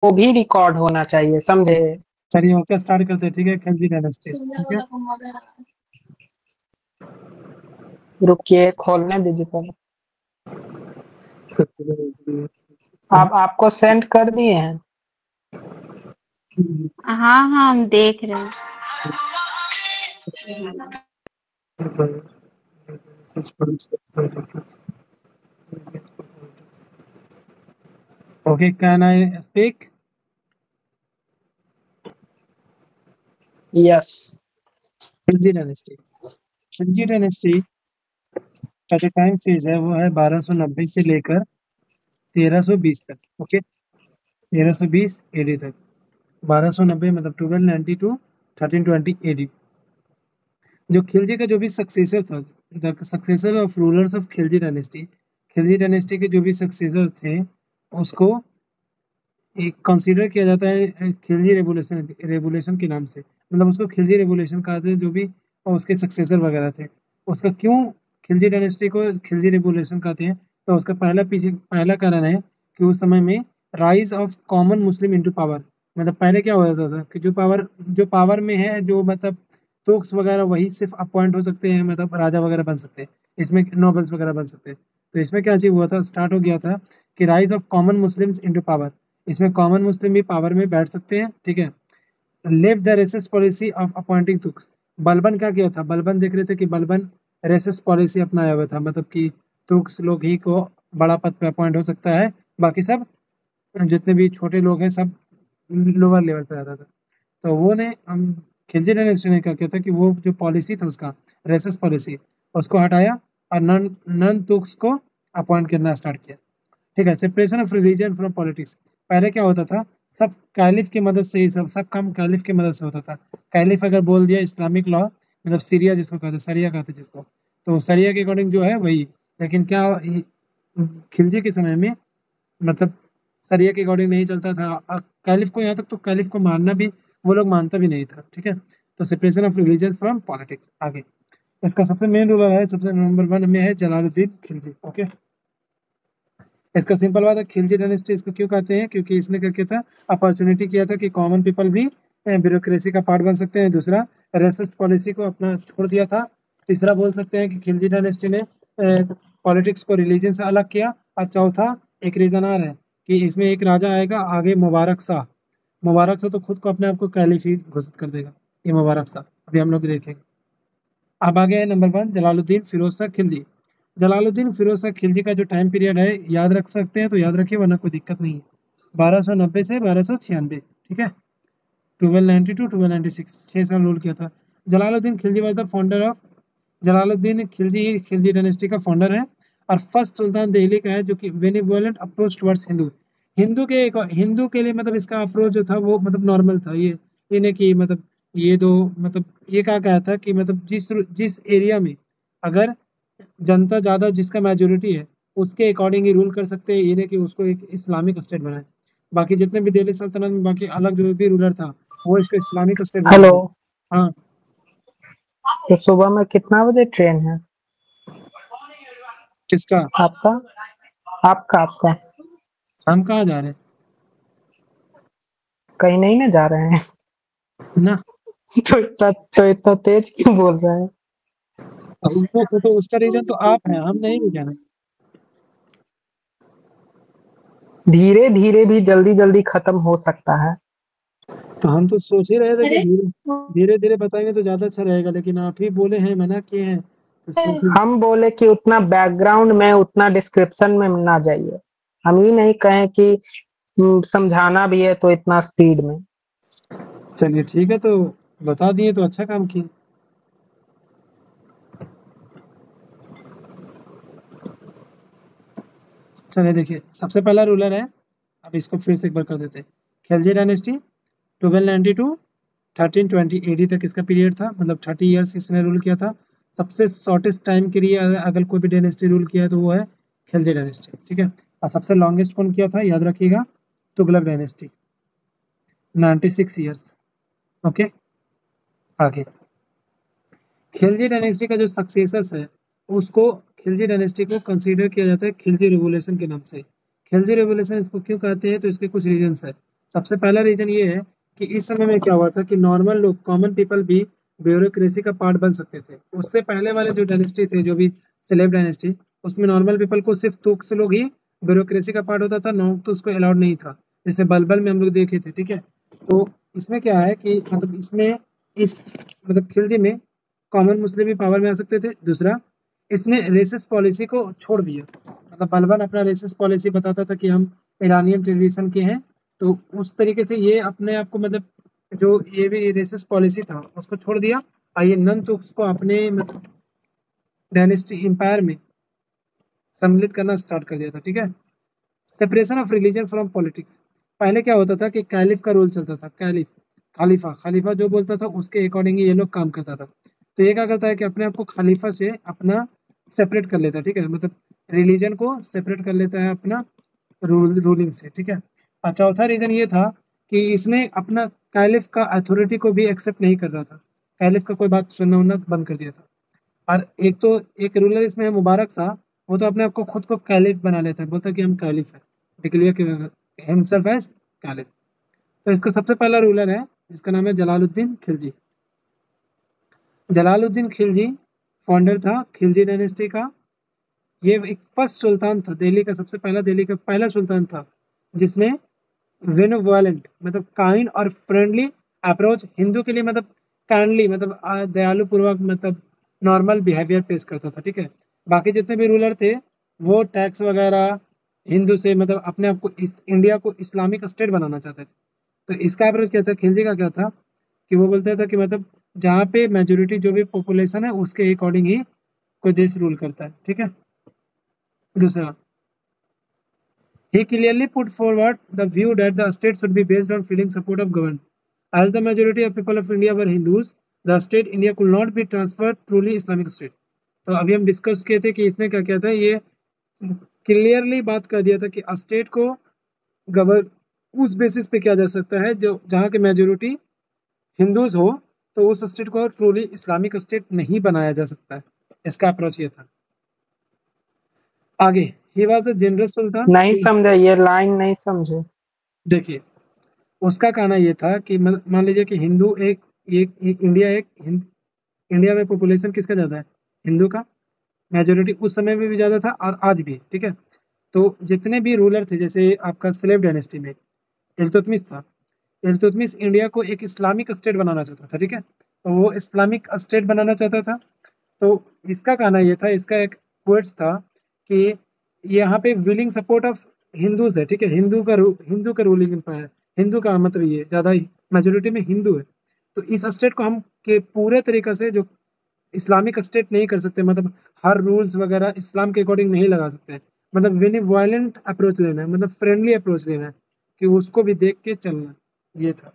वो भी रिकॉर्ड होना चाहिए, समझे? चलिए ओके स्टार्ट करते हैं। ठीक है, खिलजी डायनेस्टी। ठीक है। रुकिए, खोलने दीजिए पहले। आप आपको सेंड कर दिए हैं। हाँ हाँ हम देख रहे हैं। Okay, can I speak? Yes. Khilji dynasty. Khilji dynasty का जो टाइम फेज है वो है 1290 से लेकर 1320 तक। ओके, 1320 एडी तक। 1290 मतलब 1290 टू 1320 एडी। जो खिलजी का जो भी सक्सेसर था, the successor of rulers of Khilji dynasty, Khilji dynasty के जो भी सक्सेसर थे उसको एक कंसीडर किया जाता है खिलजी रेवोल्यूशन रेवोल्यूशन के नाम से। मतलब उसको खिलजी रेवोल्यूशन कहा था जो भी और उसके सक्सेसर वगैरह थे। उसका क्यों खिलजी डायनेस्टी को खिलजी रेवोल्यूशन कहते हैं, तो उसका पहला कारण है कि उस समय में rise of common Muslim into power. मतलब पहले क्या हो जाता था कि जो पावर में है, जो मतलब तुर्क्स वगैरह वही सिर्फ अपॉइंट हो सकते हैं, मतलब राजा वगैरह बन सकते हैं, इसमें नोबल्स वगैरह बन सकते हैं। तो इसमें क्या अचीव हुआ था, स्टार्ट हो गया था कि rise of common Muslims into power. इसमें कॉमन मुस्लिम भी पावर में बैठ सकते हैं। ठीक है। Leave the racist policy of appointing Turks. Balban क्या किया था, बलबन देख रहे थे कि बलबन रेसिस पॉलिसी अपनाया हुआ था, मतलब कि तुर्क्स लोग ही को बड़ा पद पे अपॉइंट हो सकता है, बाकी सब जितने भी छोटे लोग हैं सब लोअर लेवल पे आता था। तो वो ने खिलजी डायनेस्टी ने क्या किया था कि वो जो पॉलिसी था उसका रेसिस पॉलिसी उसको हटाया और नन नन तुर्क्स को अपॉइंट करना स्टार्ट किया। ठीक है। Separation of religion from politics. पहले क्या होता था, सब कैलिफ की मदद से ही सब काम कैलिफ की मदद से होता था। कैलिफ अगर बोल दिया इस्लामिक लॉ, मतलब सीरिया जिसको कहते हैं, सरिया कहते हैं जिसको, तो सरिया के अकॉर्डिंग जो है वही। लेकिन क्या खिलजी के समय में मतलब सरिया के अकॉर्डिंग नहीं चलता था। कैलिफ को यहाँ तक तो कैलिफ को मानना भी वो लोग मानता भी नहीं था। ठीक है। तो separation of religion from politics आगे। इसका सबसे मेन रूलर है, सबसे नंबर 1 में है जलालुद्दीन खिलजी। ओके। इसका सिंपल बात है, खिलजी डायनेस्टी इसको क्यों कहते हैं, क्योंकि इसने क्या किया था, अपॉर्चुनिटी किया था कि कॉमन पीपल भी ब्यूरोक्रेसी का पार्ट बन सकते हैं। दूसरा, रेसिस्ट पॉलिसी को अपना छोड़ दिया था। तीसरा बोल सकते हैं कि खिलजी डायनेस्टी ने पॉलिटिक्स को रिलीजन से अलग किया। और चौथा एक रीजन आ रहा है कि इसमें एक राजा आएगा आगे, मुबारक शाह। मुबारक शाह तो खुद को अपने आप को कैलिफ ही घोषित कर देगा, ये मुबारक शाह अभी हम लोग देखेंगे। अब आगे है नंबर 1 जलालुद्दीन फिरोज शाह खिलजी। जलालुद्दीन फिरोज शाह खिलजी का जो टाइम पीरियड है याद रख सकते हैं तो याद रखिए, वरना कोई दिक्कत नहीं है। 1290 से 1296। ठीक है। 1290 टू 1296 6 साल रूल किया था। Jalaluddin Khilji was the founder of, Jalaluddin Khilji Khilji dynasty का फाउंडर है और फर्स्ट सुल्तान दिल्ली का है जो कि benevolent approach towards Hindu. Hindu के लिए मतलब इसका अप्रोच जो था वो मतलब नॉर्मल था। ये नहीं कि मतलब ये दो मतलब ये क्या कहा था कि मतलब जिस जिस एरिया में अगर जनता ज़्यादा जिसका मेजोरिटी है उसके अकॉर्डिंग ही रूल कर सकते हैं, ये नहीं कि उसको एक इस्लामिक स्टेट बनाए। बाकी जितने भी दिल्ली सल्तनत में बाकी अलग जो भी रूलर था वो इसको इस्लामिक स्टेट बना हेलो। दिया। हाँ। तो सुबह में कितना बजे ट्रेन है किसका? आपका? आपका आपका। हम कहाँ जा रहे कहीं नहीं ना जा रहे हैं? हैं ना। तो इतना तेज क्यों बोल रहे हैं? अब वो तो उसका रीजन तो आप हैं, हम नहीं भी जाना। धीरे धीरे भी जल्दी जल्दी खत्म हो सकता है। तो हम तो सोच ही रहे थे कि धीरे धीरे धीरे बताएंगे तो ज्यादा अच्छा रहेगा, लेकिन आप ही बोले हैं, मना किए हैं, तो सोचिए। हम बोले कि उतना बैकग्राउंड में उतना डिस्क्रिप्शन में ना जाइए। हम ये नहीं कहें कि समझाना भी है तो इतना स्पीड में। चलिए ठीक है, तो बता दिए तो अच्छा काम किए। चलिए देखिए, सबसे पहला रूलर है, अब इसको फिर से एक बार कर देते हैं। खिलजी डायनेस्टी 1290 टू 1320 एडी तक इसका पीरियड था, मतलब 30 ईयर्स इसने रूल किया था। सबसे शॉर्टेस्ट टाइम के लिए अगर कोई भी डायनेस्टी रूल किया है तो वो है खिलजी डायनेस्टी। ठीक है। और सबसे लॉन्गेस्ट कौन किया था, याद रखिएगा, तुगलक डायनेस्टी 96 ईयर्स। ओके। आगे खिलजी डायनेस्टी का जो सक्सेसर्स है उसको, खिलजी डायनेस्टी को कंसीडर किया जाता है खिलजी रिवोल्यूशन के नाम से। खिलजी रिवोल्यूशन इसको क्यों कहते हैं, तो इसके कुछ रीजंस है। सबसे पहला रीजन ये है कि इस समय में क्या हुआ था कि नॉर्मल लोग, कॉमन पीपल भी ब्यूरोक्रेसी का पार्ट बन सकते थे। उससे पहले वाले जो डायनेस्टी थे, जो भी स्लेव डायनेस्टी, उसमें नॉर्मल पीपल को सिर्फ तुक से लोग ही ब्यूरोक्रेसी का पार्ट होता था, नॉन तो उसको अलाउड नहीं था। जैसे बलबल में हम लोग देखे थे, ठीक है। तो इसमें क्या है कि मतलब इसमें इस मतलब खिलजी में कॉमन मुस्लिम भी पावर में आ सकते थे। दूसरा, इसने रेसिस्ट पॉलिसी को छोड़ दिया। मतलब बलबन अपना रेसिस्ट पॉलिसी बताता था कि हम ईरानियन ट्रेडिशन के हैं, तो उस तरीके से ये अपने आप को मतलब जो ये भी रेसिस्ट पॉलिसी था उसको छोड़ दिया, और ये नन तो उसको अपने मतलब डायनेस्टी एम्पायर में सम्मिलित करना स्टार्ट कर दिया था, ठीक है। Separation of religion from politics. पहले क्या होता था कि कैलिफ का रूल चलता था, कैलिफ, खलीफा, खलीफा जो बोलता था उसके अकॉर्डिंग ही ये लोग काम करता था। तो ये क्या करता है कि अपने आप को खलीफा से अपना सेपरेट कर लेता है, ठीक है, मतलब रिलीजन को सेपरेट कर लेता है अपना रूलिंग से, ठीक है। और चौथा रीजन ये था कि इसने अपना कैलिफ का अथॉरिटी को भी एक्सेप्ट नहीं कर रहा था, कैलिफ का कोई बात सुनना उनना बंद कर दिया था। और एक तो एक रूलर इसमें है मुबारक शाह, वो तो अपने आप को खुद को कैलिफ बना लेता है, बोलता है कि हम कैलिफ है, डिक्लेयर हिमसेल्फ एज कैलिफ। तो इसका सबसे पहला रूलर है जिसका नाम है जलालुद्दीन खिलजी। जलालुद्दीन खिलजी फाउंडर था खिलजी डायनेस्टी का। ये एक फर्स्ट सुल्तान था दिल्ली का, सबसे पहला दिल्ली का पहला सुल्तान था जिसने बेनोवॉलेंट मतलब काइंड और फ्रेंडली अप्रोच हिंदू के लिए, मतलब काइंडली मतलब दयालु पूर्वक मतलब नॉर्मल बिहेवियर पेश करता था, ठीक है। बाकी जितने भी रूलर थे वो टैक्स वगैरह हिंदू से मतलब अपने आप को इस इंडिया को इस्लामिक स्टेट बनाना चाहते थे। तो इसका अप्रोच क्या था, खिलजी का क्या था कि वो बोलता था कि मतलब जहाँ पे मेजोरिटी जो भी पॉपुलेशन है उसके अकॉर्डिंग ही कोई देश रूल करता है, ठीक है। दूसरा, he clearly put forward the view that the state should be based on feeling support of government. As the majority of people of India were Hindus, the state India could not be transferred truly Islamic state. तो अभी हम discuss किए थे कि इसने क्या किया था, ये क्लियरली बात कर दिया था कि स्टेट को गवर्न उस बेसिस पे किया जा सकता है जो जहाँ के मेजोरिटी हिंदूज हो, तो उस स्टेट को ट्रूली इस्लामिक स्टेट नहीं बनाया जा सकता है। इसका अप्रोच ये था। आगे, ही वाज अ जनरस सुल्तान। नहीं समझे, ये लाइन नहीं समझे। देखिए, उसका कहना ये था कि मान लीजिए कि हिंदू इंडिया में पॉपुलेशन किसका ज़्यादा है, हिंदू का। मेजोरिटी उस समय में भी ज़्यादा था और आज भी, ठीक है। तो जितने भी रूलर थे, जैसे आपका स्लेव डायनेस्टी में इल्तुतमिश था, इल्तुतमिश इंडिया को एक इस्लामिक स्टेट बनाना चाहता था, ठीक है। तो वो इस्लामिक स्टेट बनाना चाहता था। तो इसका कहना ये था, इसका एक वर्ड्स था कि यहाँ पे विलिंग सपोर्ट ऑफ हिंदूज है, ठीक है। हिंदू का रूलिंग एम्पायर, हिंदू का मतलब ये ज़्यादा ही मेजोरिटी में हिंदू है। तो इस स्टेट को हम के पूरे तरीक़े से जो इस्लामिक स्टेट नहीं कर सकते, मतलब हर रूल्स वगैरह इस्लाम के अकॉर्डिंग नहीं लगा सकते, मतलब विनी वायलेंट अप्रोच लेना है, मतलब फ्रेंडली अप्रोच लेना है कि उसको भी देख के चलना। ये था,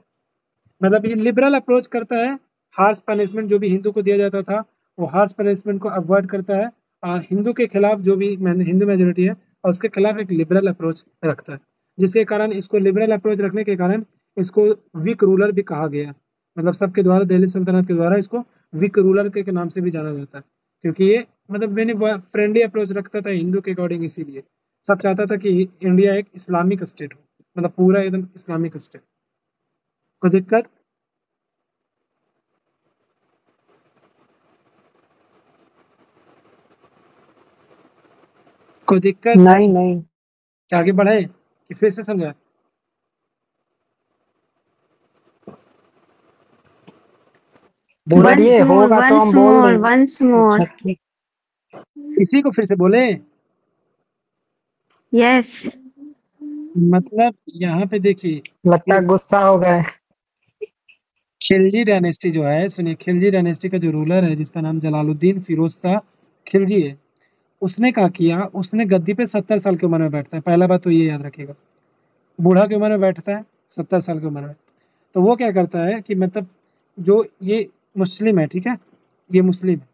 मतलब ये लिबरल अप्रोच करता है। हार्श पनिशमेंट जो भी हिंदू को दिया जाता था वो हार्श पनिशमेंट को अवॉइड करता है, और हिंदू के खिलाफ जो भी हिंदू मेजोरिटी है और उसके खिलाफ एक लिबरल अप्रोच रखता है, जिसके कारण इसको लिबरल अप्रोच रखने के कारण इसको वीक रूलर भी कहा गया। मतलब सबके द्वारा दिल्ली सल्तनत के द्वारा इसको वीक रूलर के नाम से भी जाना जाता है, क्योंकि ये मतलब मैंने फ्रेंडली अप्रोच रखता था हिंदू के अकॉर्डिंग। इसीलिए सब चाहता था कि इंडिया एक इस्लामिक स्टेट हो, मतलब पूरा एकदम इस्लामिक स्टेट। कोई दिक्कत? कोई दिक्कत? नहीं नहीं। क्या आगे बढ़े कि फिर से समझाए? बोलिए, होगा तो हम बोल देंगे। once more. अच्छा ठीक। इसी को फिर से बोले, Yes. मतलब यहाँ पे देखिए, लगता है गुस्सा हो गए। खिलजी डायनेस्टी जो है, सुनिए, खिलजी डायनेस्टी का जो रूलर है जिसका नाम जलालुद्दीन फिरोज शाह खिलजी है, उसने क्या किया, उसने गद्दी पे 70 साल की उम्र में बैठता है। पहला बात तो ये याद रखिएगा, बूढ़ा की उम्र में बैठता है 70 साल की उम्र में। तो वो क्या करता है कि मतलब जो ये मुस्लिम है, ठीक है, ये मुस्लिम है,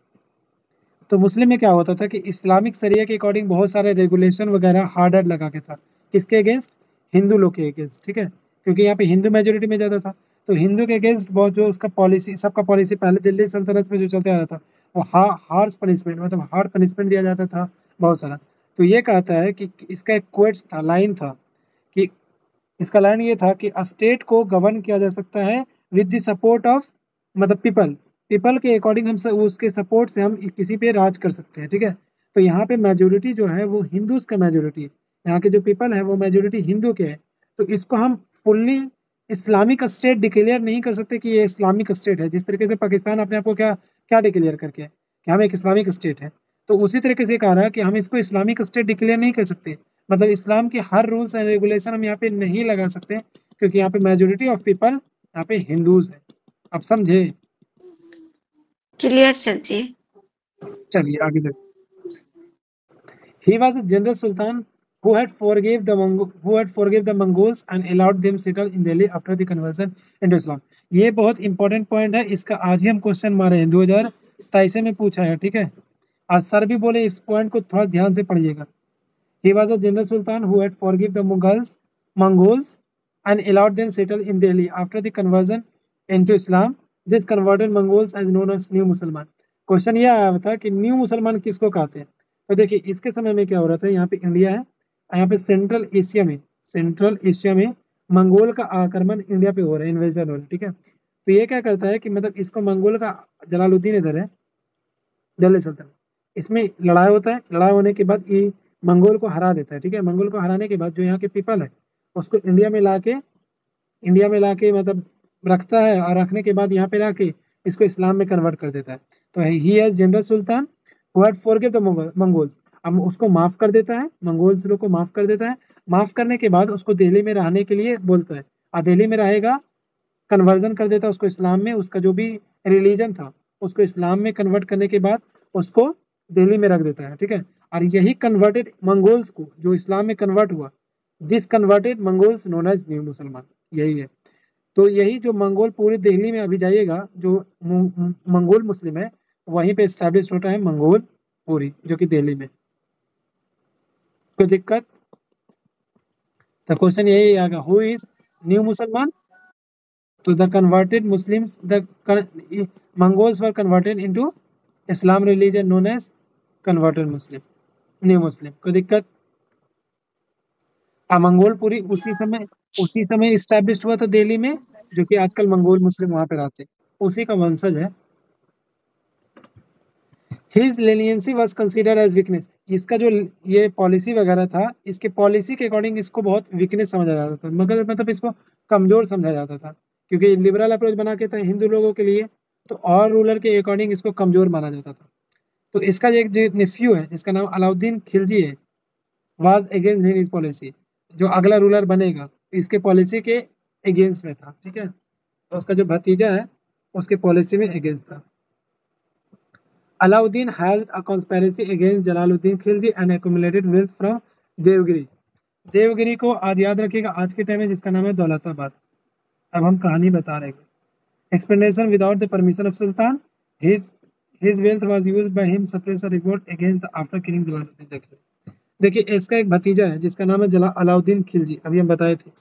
तो मुस्लिम में क्या होता था कि इस्लामिक शरिया के अकॉर्डिंग बहुत सारे रेगुलेशन वगैरह हार्डर लगा के था, किसके अगेंस्ट, हिंदू लोग के अगेंस्ट, ठीक है, क्योंकि यहाँ पे हिंदू मेजोरिटी में ज़्यादा था। तो हिंदू के अगेंस्ट बहुत जो उसका पॉलिसी, सबका पॉलिसी पहले दिल्ली सल्तनत में जो चलते आ रहा था वो हार्श पनिशमेंट, मतलब हार्ड पनिशमेंट दिया जाता था बहुत सारा। तो ये कहता है कि इसका एक क्वेट्स था, लाइन था कि इसका लाइन ये था कि स्टेट को गवर्न किया जा सकता है विद द सपोर्ट ऑफ, मतलब पीपल के अकॉर्डिंग हम उसके सपोर्ट से हम किसी पे राज कर सकते हैं, ठीक है। तो यहाँ पे मेजोरिटी जो है वो हिंदूज का मेजोरिटी है, यहाँ के जो पीपल है वो मेजोरिटी हिंदू के है। तो इसको हम फुल्ली इस्लामिक स्टेट डिक्लेयर नहीं कर सकते कि ये इस्लामिक स्टेट है, जिस तरीके से पाकिस्तान अपने आप को क्या क्या डिक्लेयर करके है कि हम एक इस्लामिक स्टेट है। तो उसी तरीके से कहा रहा है कि हम इसको इस्लामिक स्टेट डिक्लेयर नहीं कर सकते, मतलब इस्लाम के हर रूल्स एंड रेगुलेशन हम यहाँ पे नहीं लगा सकते, क्योंकि यहाँ पे मेजोरिटी ऑफ पीपल यहाँ पे हिंदूज है। आप समझे? क्लियर सर जी। चलिए आगे देखो। He was a general sultan who had forgave the Mongols and allowed them settle in Delhi after the conversion into Islam. ये बहुत इंपॉर्टेंट पॉइंट है, इसका आज ही हम क्वेश्चन मारे हैं, 2023 में पूछा है, ठीक है। आज सर भी बोले इस पॉइंट को थोड़ा ध्यान से पढ़िएगा। He was a general sultan who had forgave the Mongols and allowed them settle in Delhi after the conversion into Islam. This converted Mongols as known as New Musliman. Question ये आया था कि new मुसलमान किसको कहते हैं। तो देखिए इसके समय में क्या हो रहा था, यहाँ पे इंडिया है, यहाँ पे सेंट्रल एशिया में मंगोल का आक्रमण इंडिया पे हो रहा है, इन्वेजन हो रहा है, ठीक है। तो ये क्या करता है कि मतलब इसको मंगोल का जलालुद्दीन इधर है दिल्ली सल्तनत, इसमें लड़ाई होता है, लड़ाई होने के बाद ये मंगोल को हरा देता है, ठीक है। मंगोल को हराने के बाद जो यहाँ के पीपल है उसको इंडिया में लाके मतलब रखता है, और रखने के बाद यहाँ पे लाके इसको इस्लाम में कन्वर्ट कर देता है। तो he as general sultan who had forgive the Mongols, अब उसको माफ कर देता है, मंगोल्स लोग को माफ कर देता है। माफ करने के बाद उसको दिल्ली में रहने के लिए बोलता है, और दिल्ली में रहेगा, कन्वर्जन कर देता है उसको इस्लाम में, उसका जो भी रिलीजन था उसको इस्लाम में कन्वर्ट करने के बाद उसको दिल्ली में रख देता है, ठीक है। और यही कन्वर्टेड मंगोल्स को जो इस्लाम में कन्वर्ट हुआ, this converted Mongols known as new मुसलमान, यही है। तो यही जो मंगोल पूरी दिल्ली में अभी जाइएगा, जो मंगोल मुस्लिम है वहीं पे स्टैब्लिश होता है मंगोल पूरी, जो कि दिल्ली में। कोई दिक्कत? तो क्वेश्चन यही आएगा, हु इज न्यू मुसलमान? तो the converted Muslims, the Mongols were converted into Islam religion known as converted Muslim, new Muslim. कोई दिक्कत? मंगोल पूरी उसी समय इस्टेब्लिश हुआ था दिल्ली में, जो कि आजकल मंगोल मुस्लिम वहां पे रहते, उसी का वंशज है। His leniency was considered as weakness. इसका जो ये पॉलिसी वगैरह था, इसके पॉलिसी के अकॉर्डिंग इसको बहुत वीकनेस समझा जाता था, मगर मतलब इसको कमजोर समझा जाता था, क्योंकि लिबरल अप्रोच बना के था हिंदू लोगों के लिए, तो और रूलर के अकॉर्डिंग इसको कमजोर माना जाता था। तो इसका एक जो नेफ्यू है जिसका नाम अलाउद्दीन खिलजी है, वाज अगेंस्ट हिज पॉलिसी, जो अगला रूलर बनेगा इसके पॉलिसी के अगेंस्ट में था, ठीक है। तो उसका जो भतीजा है उसके पॉलिसी में अगेंस्ट था। Alauddin had a conspiracy against Jalaluddin Khilji and accumulated wealth from Devgiri. Devgiri को आज याद रखिएगा, आज के टाइम में जिसका नाम है दौलताबाद। अब हम कहानी बता रहे हैं। Explanation without the permission of Sultan, his wealth was used by him suppress a revolt against the after killing Jalaluddin Khilji। देखिए इसका एक भतीजा है जिसका नाम है अलाउद्दीन खिलजी, अभी हम बताए थे।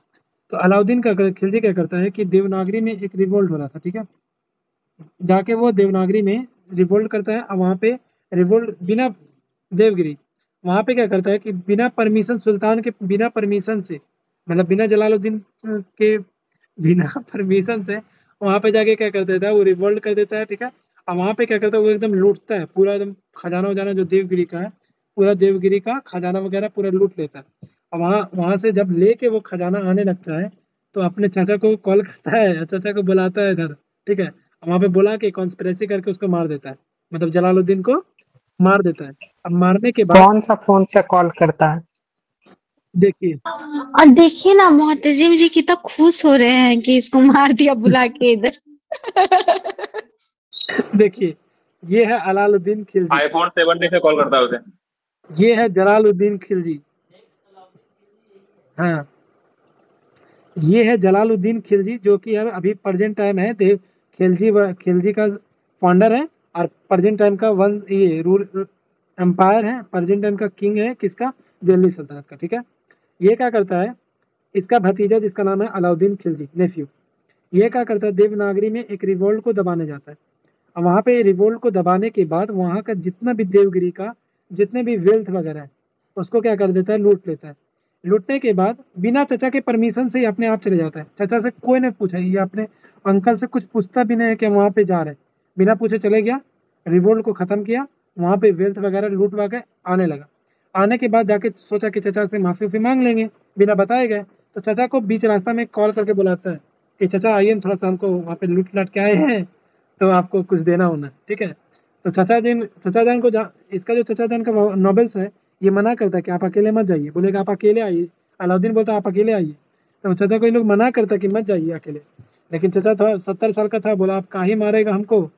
तो अलाउद्दीन खिलजी क्या करता है कि देवनागरी में एक रिवोल्ट हो रहा था, ठीक है। जाके वो देवनागरी में रिवोल्ट करता है, और वहाँ पे रिवोल्ट बिना देवगिरी वहाँ पे क्या करता है कि बिना परमिशन, सुल्तान के बिना परमिशन से, मतलब बिना जलालुद्दीन के बिना परमिशन से वहाँ पे जाके क्या कर देता है, वो रिवोल्ट कर देता है, ठीक है। और वहाँ पे क्या करता है, वो एकदम लूटता है पूरा, एकदम खजाना वजाना जो देवगिरी का है, पूरा देवगिरी का खजाना वगैरह पूरा लूट लेता है। और वहाँ से जब लेके वो खजाना आने लगता है तो अपने चाचा को कॉल करता है, चाचा को बुलाता है इधर, ठीक है। वहाँ पे बुला के कॉन्स्पिरेसी करके उसको मार देता है, मतलब जलालुद्दीन को मार देता है। अब मारने के बाद कौन सा फोन से कॉल करता है? देखिए और देखिए ना मोहतजिम जी कितना खुश हो रहे हैं कि इसको मार दिया बुला के इधर। देखिए ये है अलाउद्दीन खिलजी, आईफोन 70 से कॉल करता है उसे। ये है जलालुद्दीन खिलजी, हाँ ये है जलालुद्दीन खिलजी, जो कि अभी प्रेजेंट टाइम है खिलजी का फाउंडर है, और प्रेजेंट टाइम का वंश ये रूल एम्पायर है, प्रेजेंट टाइम का किंग है किसका, दिल्ली सल्तनत का, ठीक है। ये क्या करता है, इसका भतीजा जिसका नाम है अलाउद्दीन खिलजी नेफ्यू, ये क्या करता है, देवनागरी में एक रिवोल्ट को दबाने जाता है। और वहाँ पे रिवोल्ट को दबाने के बाद वहाँ का जितना भी देवगिरी का जितने भी वेल्थ वगैरह है उसको क्या कर देता है, लूट लेता है। लूटने के बाद बिना चचा के परमिशन से ही अपने आप चले जाता है। चचा से कोई ने पूछा, ये अपने अंकल से कुछ पूछता भी नहीं है कि हम वहाँ पे जा रहे हैं, बिना पूछे चले गया, रिवोल्ट को ख़त्म किया, वहाँ पे वेल्थ वगैरह लूट वा के आने लगा। आने के बाद जाके सोचा कि चचा से माफ़ी उफ़ी मांग लेंगे, बिना बताए गए। तो चचा को बीच रास्ता में कॉल करके बुलाता है कि चचा आइए, थोड़ा सा हमको वहाँ पे लूट लाट के आए हैं, तो आपको कुछ देना होना, ठीक है। तो चचा जान को इसका जो चचा जान का नॉवेल्स है, ये मना करता है कि आप अकेले मत जाइए, बोलेगा आप अकेले आइए। अलाउद्दीन बोलता है आप अकेले आइए, तो चचा को ये लोग मना करता है कि मत जाइए अकेले। लेकिन चचा था 70 साल का था, बोला आप काहे मारेगा हमको,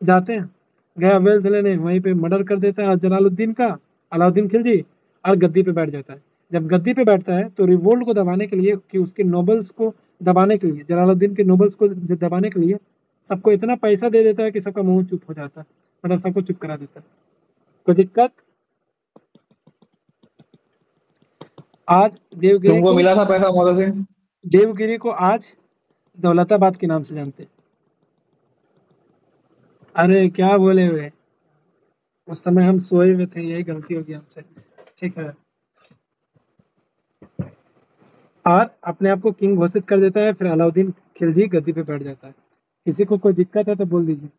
जाते हैं। गया वेल्थ लेने, वहीं पे मर्डर कर देता है जलालुद्दीन का, अलाउद्दीन खिलजी, और गद्दी पे बैठ जाता है। जब गद्दी पे बैठता है तो रिवोल्ट को दबाने के लिए, कि उसके नोबल्स को दबाने के लिए, जलालुद्दीन के नोबल्स को दबाने के लिए सबको इतना पैसा दे देता है कि सबका मुंह चुप हो जाता है, मतलब सबको चुप करा देता है। कोई दिक्कत? आज देवगिरी तुमको को मिला था पैसा मोहतसिम? देवगिरी को आज दौलताबाद के नाम से जानते हैं। अरे क्या बोले हुए, उस समय हम सोए हुए थे, यही गलती हो गई हमसे, ठीक है। और अपने आप को किंग घोषित कर देता है, फिर अलाउद्दीन खिलजी गद्दी पे बैठ जाता है। किसी को कोई दिक्कत है तो बोल दीजिए।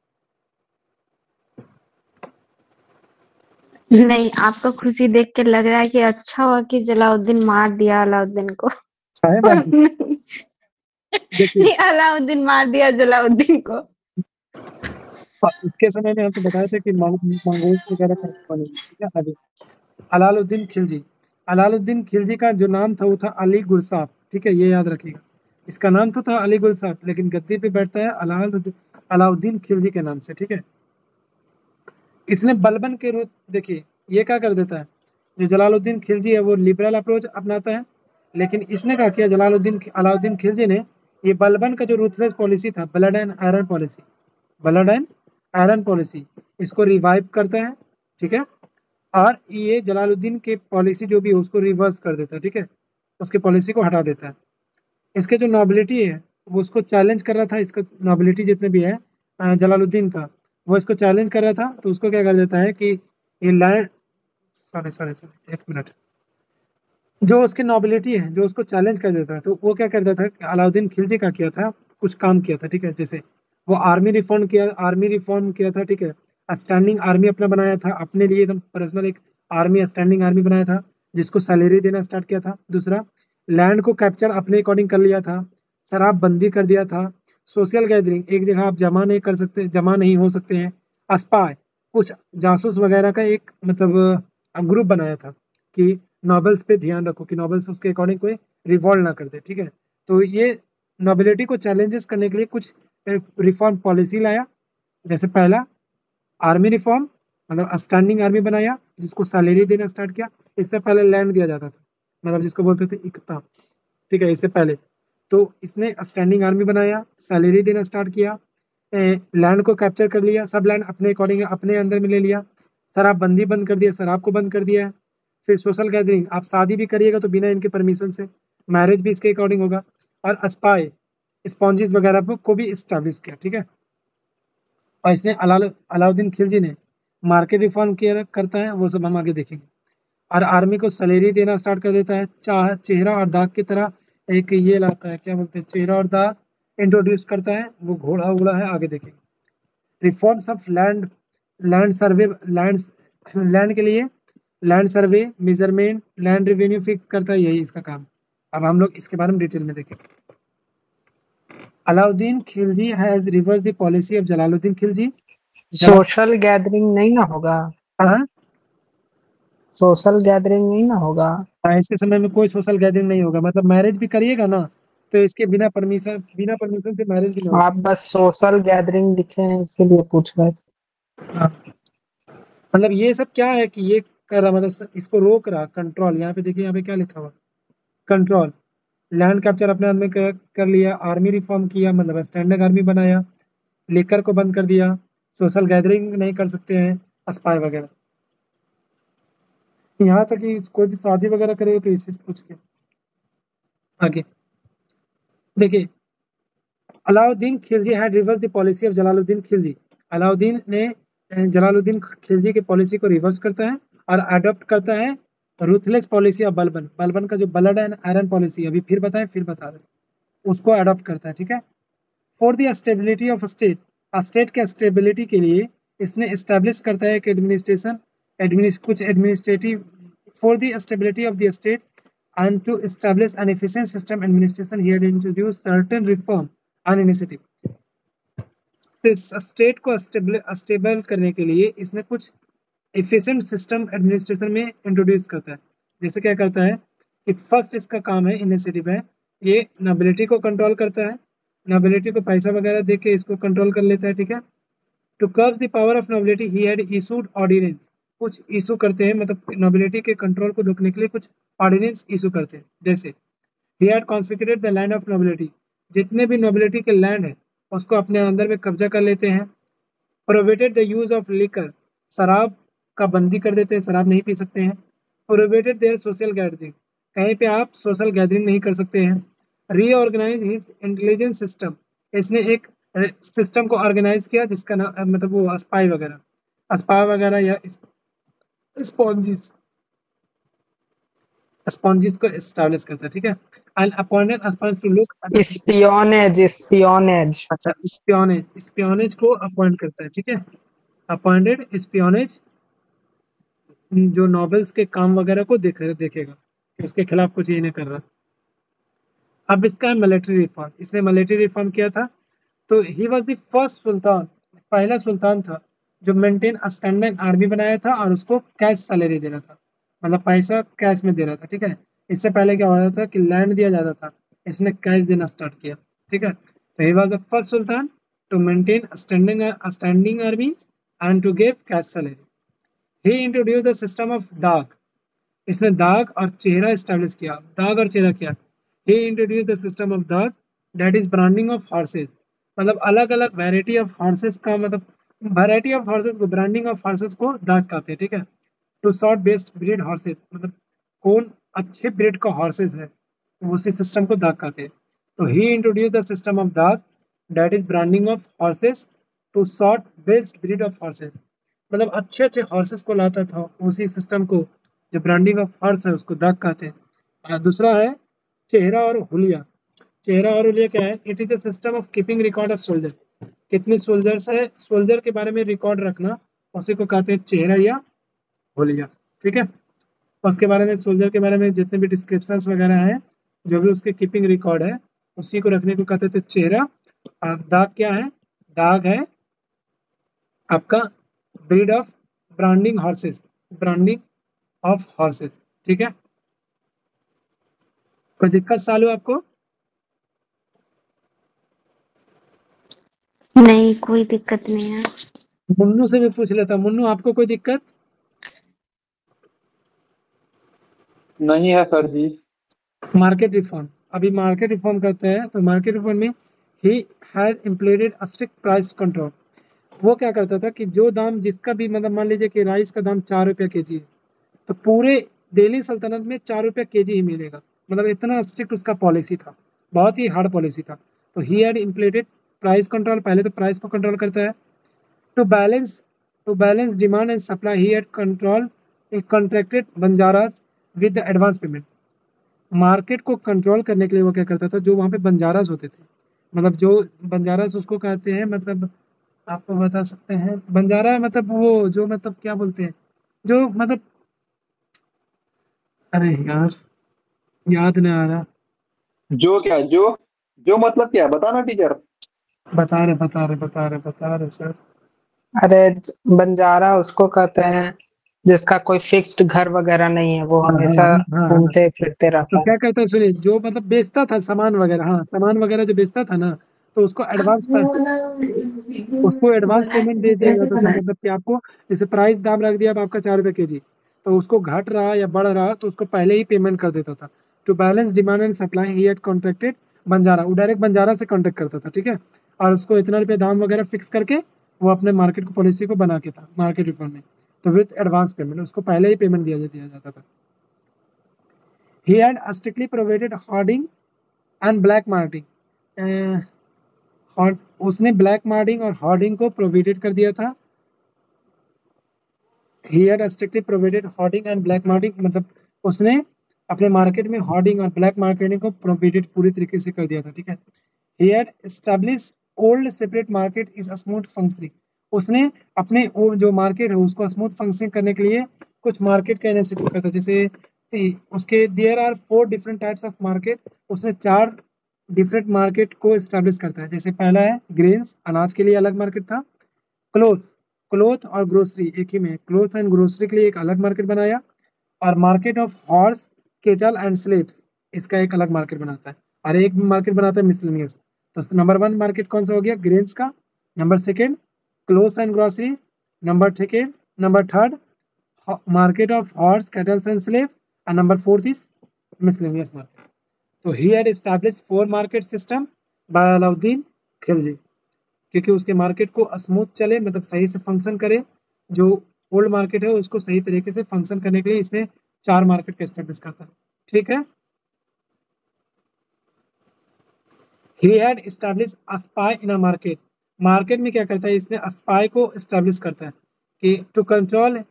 नहीं, आपका खुशी देख के लग रहा है कि अच्छा हुआ कि जलाउद्दीन मार दिया अलाउद्दीन को। चाहे बात नहीं, देखिए, अलाउद्दीन मार दिया जलाउद्दीन को। इसके समय में हम तो बताए थे कि मंगोल्स वगैरह का बने, ठीक है। आगे अलाउद्दीन खिलजी, अलाउद्दीन खिलजी का जो नाम था वो था अली गुरसाब, ठीक है, ये याद रखिएगा। इसका नाम तो था अली गुरसाब, लेकिन गद्दी पे बैठता है अलाउद्दीन खिलजी के नाम से, ठीक है। इसने बलबन के रूप, देखिए ये क्या कर देता है, जो जलालुद्दीन खिलजी है वो लिबरल अप्रोच अपनाता है, लेकिन इसने क्या किया, अलाउद्दीन खिलजी ने ये बलबन का जो रूथलेस पॉलिसी था, blood and iron policy, blood and iron policy, इसको रिवाइव करता है, ठीक है। और ये जलालुद्दीन के पॉलिसी जो भी है उसको रिवर्स कर देता है, ठीक है, उसके पॉलिसी को हटा देता है। इसके जो नॉबिलिटी है वो उसको चैलेंज कर रहा था, इसका नॉबिलिटी जितने भी है जलालुद्दीन का, वो इसको चैलेंज कर रहा था, तो उसको क्या कर देता है कि ये लैंड, सॉरी एक मिनट, जो उसकी नॉबिलिटी है जो उसको चैलेंज कर देता है, तो वो क्या करता था, अलाउद्दीन खिलजी का किया था, कुछ काम किया था, ठीक है। जैसे वो आर्मी रिफॉर्म किया था, ठीक है। स्टैंडिंग आर्मी अपना बनाया था, अपने लिए एकदम पर्सनल एक आर्मी, स्टैंडिंग आर्मी बनाया था, जिसको सैलरी देना स्टार्ट किया था। दूसरा, लैंड को कैप्चर अपने अकॉर्डिंग कर लिया था, शराब बंदी कर दिया था, सोशल गैदरिंग, एक जगह आप जमा नहीं हो सकते हैं, स्पाई, कुछ जासूस वगैरह का एक मतलब ग्रुप बनाया था कि नॉबल्स पे ध्यान रखो कि नॉबल्स उसके अकॉर्डिंग कोई रिवॉल्व ना कर दे, ठीक है। तो ये नॉबिलिटी को चैलेंजेस करने के लिए कुछ रिफॉर्म पॉलिसी लाया। जैसे पहला, आर्मी रिफॉर्म, मतलब स्टैंडिंग आर्मी बनाया, जिसको सैलरी देना स्टार्ट किया। इससे पहले लैंड दिया जाता था, मतलब जिसको बोलते थे इकता, ठीक है, इससे पहले। तो इसने स्टैंडिंग आर्मी बनाया, सैलरी देना स्टार्ट किया, लैंड को कैप्चर कर लिया, सब लैंड अपने अकॉर्डिंग अपने अंदर में ले लिया, शराबबंदी बंद कर दिया, शराब को बंद कर दिया है। फिर सोशल गैदरिंग, आप शादी भी करिएगा तो बिना इनके परमिशन से, मैरिज भी इसके अकॉर्डिंग होगा। और स्पाई, स्पॉन्जिस वगैरह को भी इस्टेब्लिश किया, ठीक है। और इसने अलाउद्दीन खिलजी ने मार्केट रिफॉर्म किया करता है, वो सब हम आगे देखेंगे। और आर्मी को सैलरी देना स्टार्ट कर देता है, चेहरा और दाग की तरह एक ये लाता है, क्या बोलते हैं, चेहरा और दाग इंट्रोड्यूस करता है, वो घोड़ा उड़ा है, आगे देखेंगे। रिफॉर्म्स ऑफ लैंड, लैंड के लिए land survey, measurement, land revenue fix करता है, यही इसका काम। अब हम लोग इसके बारे में डिटेल में देखेंगे। Alauddin Khilji has reverse the policy of Jalaluddin Khilji. Social gathering नहीं ना होगा, हाँ, सोशल गैदरिंग नहीं ना होगा। इसके समय में कोई सोशल गैदरिंग नहीं होगा, मतलब मैरिज भी करिएगा ना तो इसके बिना परमिशन से मैरिज भी नहीं होगा। आप बस सोशल गैदरिंग लिखे हैं इसीलिए पूछ रहे थे। हाँ, मतलब ये सब क्या है कि ये कर रहा, मतलब इसको रोक रहा, कंट्रोल। यहाँ पे देखिए, यहाँ पे क्या लिखा हुआ, कंट्रोल। लैंड कैप्चर अपने हाथ में कर लिया, आर्मी रिफॉर्म किया, मतलब स्टैंडर्ड आर्मी बनाया, लेकर को बंद कर दिया, सोशल गैदरिंग नहीं कर सकते हैं, स्पाई वगैरह। यहाँ तक कि कोई भी शादी वगैरह करेगा तो इससे पूछ के आगे देखिए। Alauddin Khilji had reverse the policy of Jalaluddin Khilji. Alauddin ने जलालुद्दीन खिलजी की पॉलिसी को रिवर्स करता है और अडॉप्ट करता है ruthless policy of Balban, Balban का जो ब्लड एंड आयरन पॉलिसी, अभी फिर बताएं फिर बता दें, उसको अडॉप्ट करता है, ठीक है। For the stability of state, state के स्टेबिलिटी के लिए इसने इस्टेब्लिश करता है कि एडमिनिस्ट्रेशन कुछ administrative for the stability of the state and to establish an efficient system administration he had introduce certain reform and initiative. State को stable करने के लिए इसने कुछ एफिशिएंट सिस्टम एडमिनिस्ट्रेशन में इंट्रोड्यूस करता है। जैसे क्या करता है कि फर्स्ट इसका काम है, इनिशिएटिव है, ये नोबिलिटी को कंट्रोल करता है, नोबिलिटी को पैसा वगैरह दे के इसको कंट्रोल कर लेता है, ठीक है। To curb the power of nobility he had issued ordinance, कुछ इशू करते हैं, मतलब नोबिलिटी के कंट्रोल को रोकने के लिए कुछ ऑर्डिनेंस इशू करते हैं। जैसे he had configurated the land of nobility, जितने भी नोबिलिटी के लैंड है उसको अपने अंदर में कब्जा कर लेते हैं। Prohibited the use of liquor, शराब का बंदी कर देते हैं, शराब नहीं पी सकते हैं। प्रोहिबिटेड देयर सोशल गैदरिंग, कहीं पे आप सोशल गैदरिंग नहीं कर सकते हैं। रीऑर्गेनाइज हिज इंटेलिजेंस सिस्टम, इसने एक सिस्टम को ऑर्गेनाइज किया जिसका नाम मतलब वो स्पाई वगैरह या स्पॉन्जिस स्पॉन्जिस को एस्टैब्लिश करता है, ठीक है। And appointed sponge to look, espionage अच्छा स्पियोनेज को अपॉइंट करता है, ठीक है। अपॉइंटेड स्पियोनेज जो नॉवेल्स के काम वगैरह को देखेगा कि उसके खिलाफ कुछ ये नहीं कर रहा। अब इसका है मिलिट्री रिफॉर्म, इसने मिलिट्री रिफॉर्म किया था। तो ही वॉज द फर्स्ट सुल्तान, पहला सुल्तान था जो मेंटेन स्टैंडिंग आर्मी बनाया था और उसको कैश सैलरी दे रहा था, मतलब पैसा कैश में दे रहा था, ठीक है। इससे पहले क्या होता था कि लैंड दिया जाता था, इसने कैश देना स्टार्ट किया, ठीक है। तो he was the first sultan to maintain standing army and to give cash salary. He introduce the system of dagh, इसने दाग और चेहरा स्टैब्लिश किया। दाग और चेहरा क्या, he introduce the system of dagh that is branding of horses, मतलब अलग अलग वैरायटी ऑफ हॉर्सेस का, मतलब वैरायटी ऑफ हॉर्सेस को, ब्रांडिंग ऑफ हॉर्सेस को दाग कहते हैं, ठीक है। To sort best breed horses, मतलब कौन अच्छे ब्रीड का हॉर्सेस है उसी सिस्टम को दाग कहते हैं। तो he introduce the system of dagh that is branding of horses to sort best breed of horses, मतलब अच्छे अच्छे हॉर्सेस को लाता था, उसी सिस्टम को जो ब्रांडिंग ऑफ हॉर्स है उसको दाग कहते हैं। दूसरा है चेहरा और हुलिया। चेहरा और हुलिया क्या है, it is a system of keeping record of soldier, कितने सोल्जर्स है, सोल्जर के बारे में रिकॉर्ड रखना, उसी को कहते हैं चेहरा या हुलिया, ठीक है। उसके बारे में, सोल्जर के बारे में जितने भी डिस्क्रिप्शंस वगैरह हैं, जो भी उसके कीपिंग रिकॉर्ड है, उसी को रखने को कहते थे चेहरा। और दाग क्या है, दाग है आपका breed of branding horses, branding of horses, ठीक है। कोई दिक्कत सालू आपको? नहीं, कोई दिक्कत नहीं है। मुन्नू से भी पूछ लेता, मुन्नू आपको कोई दिक्कत? नहीं है सर जी। मार्केट रिफॉर्म, अभी मार्केट रिफॉर्म करते हैं। तो मार्केट रिफॉर्म में ही had implemented a strict price control, वो क्या करता था कि जो दाम जिसका भी, मतलब मान लीजिए कि राइस का दाम 4 रुपये के जी है, तो पूरे दिल्ली सल्तनत में 4 रुपये के जी ही मिलेगा, मतलब इतना स्ट्रिक्ट उसका पॉलिसी था, बहुत ही हार्ड पॉलिसी था। तो he had implemented price control, पहले तो प्राइस को कंट्रोल करता है। To balance demand and supply he had control contracted Banjaras with the advance payment, market को कंट्रोल करने के लिए वो क्या करता था, जो वहाँ पे बंजारास होते थे, मतलब जो बंजारास उसको कहते हैं, मतलब आपको बता सकते हैं बंजारा मतलब वो जो, मतलब क्या बोलते हैं, जो मतलब, अरे यार याद नहीं आ रहा। जो क्या, जो मतलब क्या बताना टीचर। बता रहे सर। अरे बंजारा उसको कहते हैं जिसका कोई फिक्स्ड घर वगैरह नहीं है, वो हाँ हाँ हमेशा हाँ हाँ हाँ। घूमते फिरते तो रहता है। क्या कहता है सुनिए, जो मतलब बेचता था सामान वगैरह, हाँ सामान वगैरह जो बेचता था ना, तो उसको एडवांस पेमेंट दे दिया जाता था, मतलब कि आपको जैसे प्राइस दाम रख दिया अब आपका 4 रुपये के जी, तो उसको घट रहा या बढ़ रहा तो उसको पहले ही पेमेंट कर देता था। To balance demand and supply he had contracted Banjara, वो डायरेक्ट बंजारा से कॉन्ट्रैक्ट करता था, ठीक है। और उसको इतना रुपये दाम वगैरह फिक्स करके वो अपने मार्केट को पॉलिसी को बना के था मार्केट रिफॉर्म में। तो विथ एडवांस पेमेंट उसको पहले ही पेमेंट दिया जाता था। He had strictly provided hoarding and black marketing, उसने ब्लैक मार्केटिंग और होर्डिंग को प्रोवाइडेड कर दिया था। He had strictly prohibited hoarding and black marketing, मतलब उसने अपने मार्केट में होर्डिंग और ब्लैक मार्केटिंग को प्रोहिबिटेड पूरी तरीके से कर दिया था, ठीक है। ही had establish old separate market is smooth functioning, उसने अपने जो मार्केट है उसको स्मूथ फंक्शनिंग करने के लिए कुछ मार्केट का इनिशिएटिव करता है। जैसे उसके there are 4 different types of market, उसने 4 डिफरेंट मार्केट को एस्टैब्लिश करता है। जैसे पहला है ग्रेन्स, अनाज के लिए अलग मार्केट था। क्लोथ, क्लोथ और ग्रोसरी एक ही में, क्लोथ एंड ग्रोसरी के लिए एक अलग मार्केट बनाया। और market of horse, kettle and slaves, इसका एक अलग मार्केट बनाता है। और एक मार्केट बनाता है मिसलेनियस। तो नंबर 1 मार्केट कौन सा हो गया? ग्रेन्स का। Number 2 clothes and grocery. Number 3 market of horse, cattles and slave. And number 4 is miscellaneous market. तो he had establish 4 market system by Alauddin Khilji, क्योंकि उसके मार्केट को स्मूथ चले, मतलब सही से फंक्शन करे। जो ओल्ड मार्केट है उसको सही तरीके से फंक्शन करने के लिए इसने 4 मार्केट का एस्टेब्लिश करता है, ठीक है। ही had establish a spy in a market, market में क्या करता है इसने स्पाई को एस्टैब्लिश करता है कि to control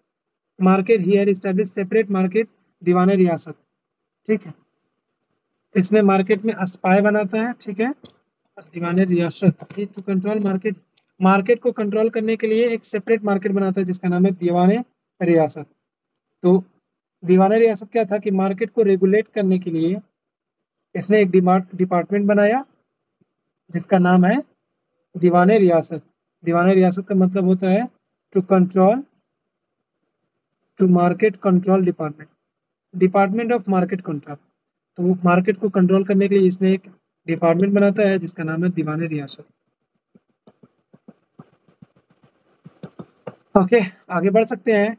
market he had establish separate market Diwane Riyasat, ठीक है। इसने मार्केट में स्पाई बनाता है, ठीक है। दीवाने रियासत टू कंट्रोल मार्केट, मार्केट को कंट्रोल करने के लिए एक सेपरेट मार्केट बनाता है जिसका नाम है दीवाने रियासत। तो दीवाने रियासत क्या था कि मार्केट को रेगुलेट करने के लिए इसने एक डिपार्टमेंट बनाया जिसका नाम है दीवाने रियासत। दीवाने रियासत का मतलब होता है to control, to market control department, department of market control. तो मार्केट को कंट्रोल करने के लिए इसने एक डिपार्टमेंट बनाता है जिसका नाम है दीवाने रियासत। ओके, आगे बढ़ सकते हैं।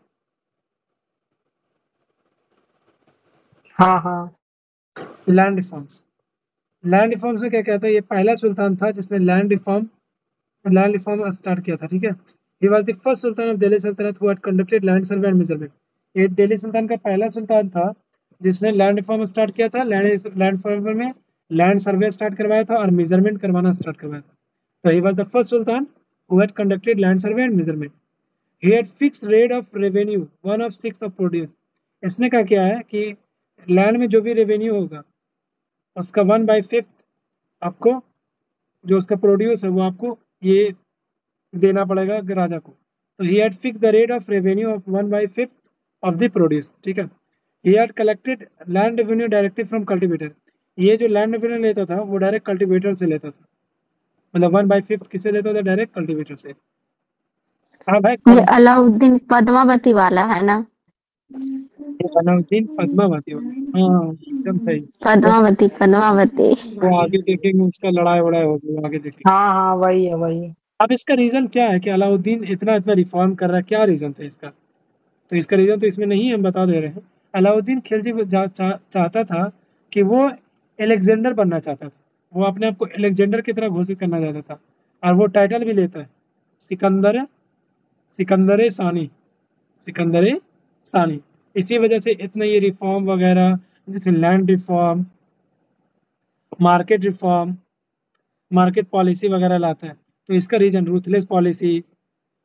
हाँ हाँ। लैंड रिफॉर्म्स, लैंड रिफॉर्म्स में क्या कहता है, ये पहला सुल्तान था जिसने लैंड रिफॉर्म स्टार्ट किया था, ठीक है। He was the first sultan of Delhi सल्तनत who had conducted land survey and measurement, ये दिल्ली सुल्तान का पहला सुल्तान था जिसने लैंड रिफॉर्म स्टार्ट किया था। लैंड रिफॉर्म में लैंड सर्वे स्टार्ट करवाया था और मेजरमेंट करवाना स्टार्ट करवाया था। तो ही was the first Sultan who had conducted land survey and measurement. He had fixed rate of revenue 1/6 of produce, इसने क्या किया है कि लैंड में जो भी रेवेन्यू होगा उसका 1/5 आपको, जो उसका प्रोड्यूस है वो आपको ये देना पड़ेगा राजा को। तो he had fix the rate of revenue of 1/5 of the produce, ठीक है। He had collected land revenue directly from cultivator, ये जो लैंड रेवेन्यू लेता था वो डायरेक्ट कल्टिवेटर से लेता था, मतलब 1/5 किसे लेता था? डायरेक्ट कल्टिवेटर से। हाँ भाई, ये अलाउद्दीन पद्मावती वाला है ना? अलाउद्दीन पद्मावती वाला, हाँ एकदम सही। पद्मावती। वो आगे देखेंगे उसका लड़ाई वड़ाई होगी, वो आगे देखेंगे। हाँ हाँ, वही है वही है। अब इसका रीजन क्या है कि अलाउद्दीन इतना इतना रिफॉर्म कर रहा है, क्या रीजन था इसका? तो इसका रीजन तो इसमें नहीं है, हम बता दे रहे हैं। अलाउद्दीन खिलजी चाहता था कि वो एलेक्जेंडर बनना चाहता था, वो अपने आप को एलेक्जेंडर की तरह घोषित करना चाहता था। और वो टाइटल भी लेता है सिकंदर, सिकंदर सानी, सिकंदर सानी। इसी वजह से इतना ये रिफॉर्म वगैरह, जैसे land reform, market reform, market policy वगैरह लाता है। तो इसका रीजन रूथलेस पॉलिसी,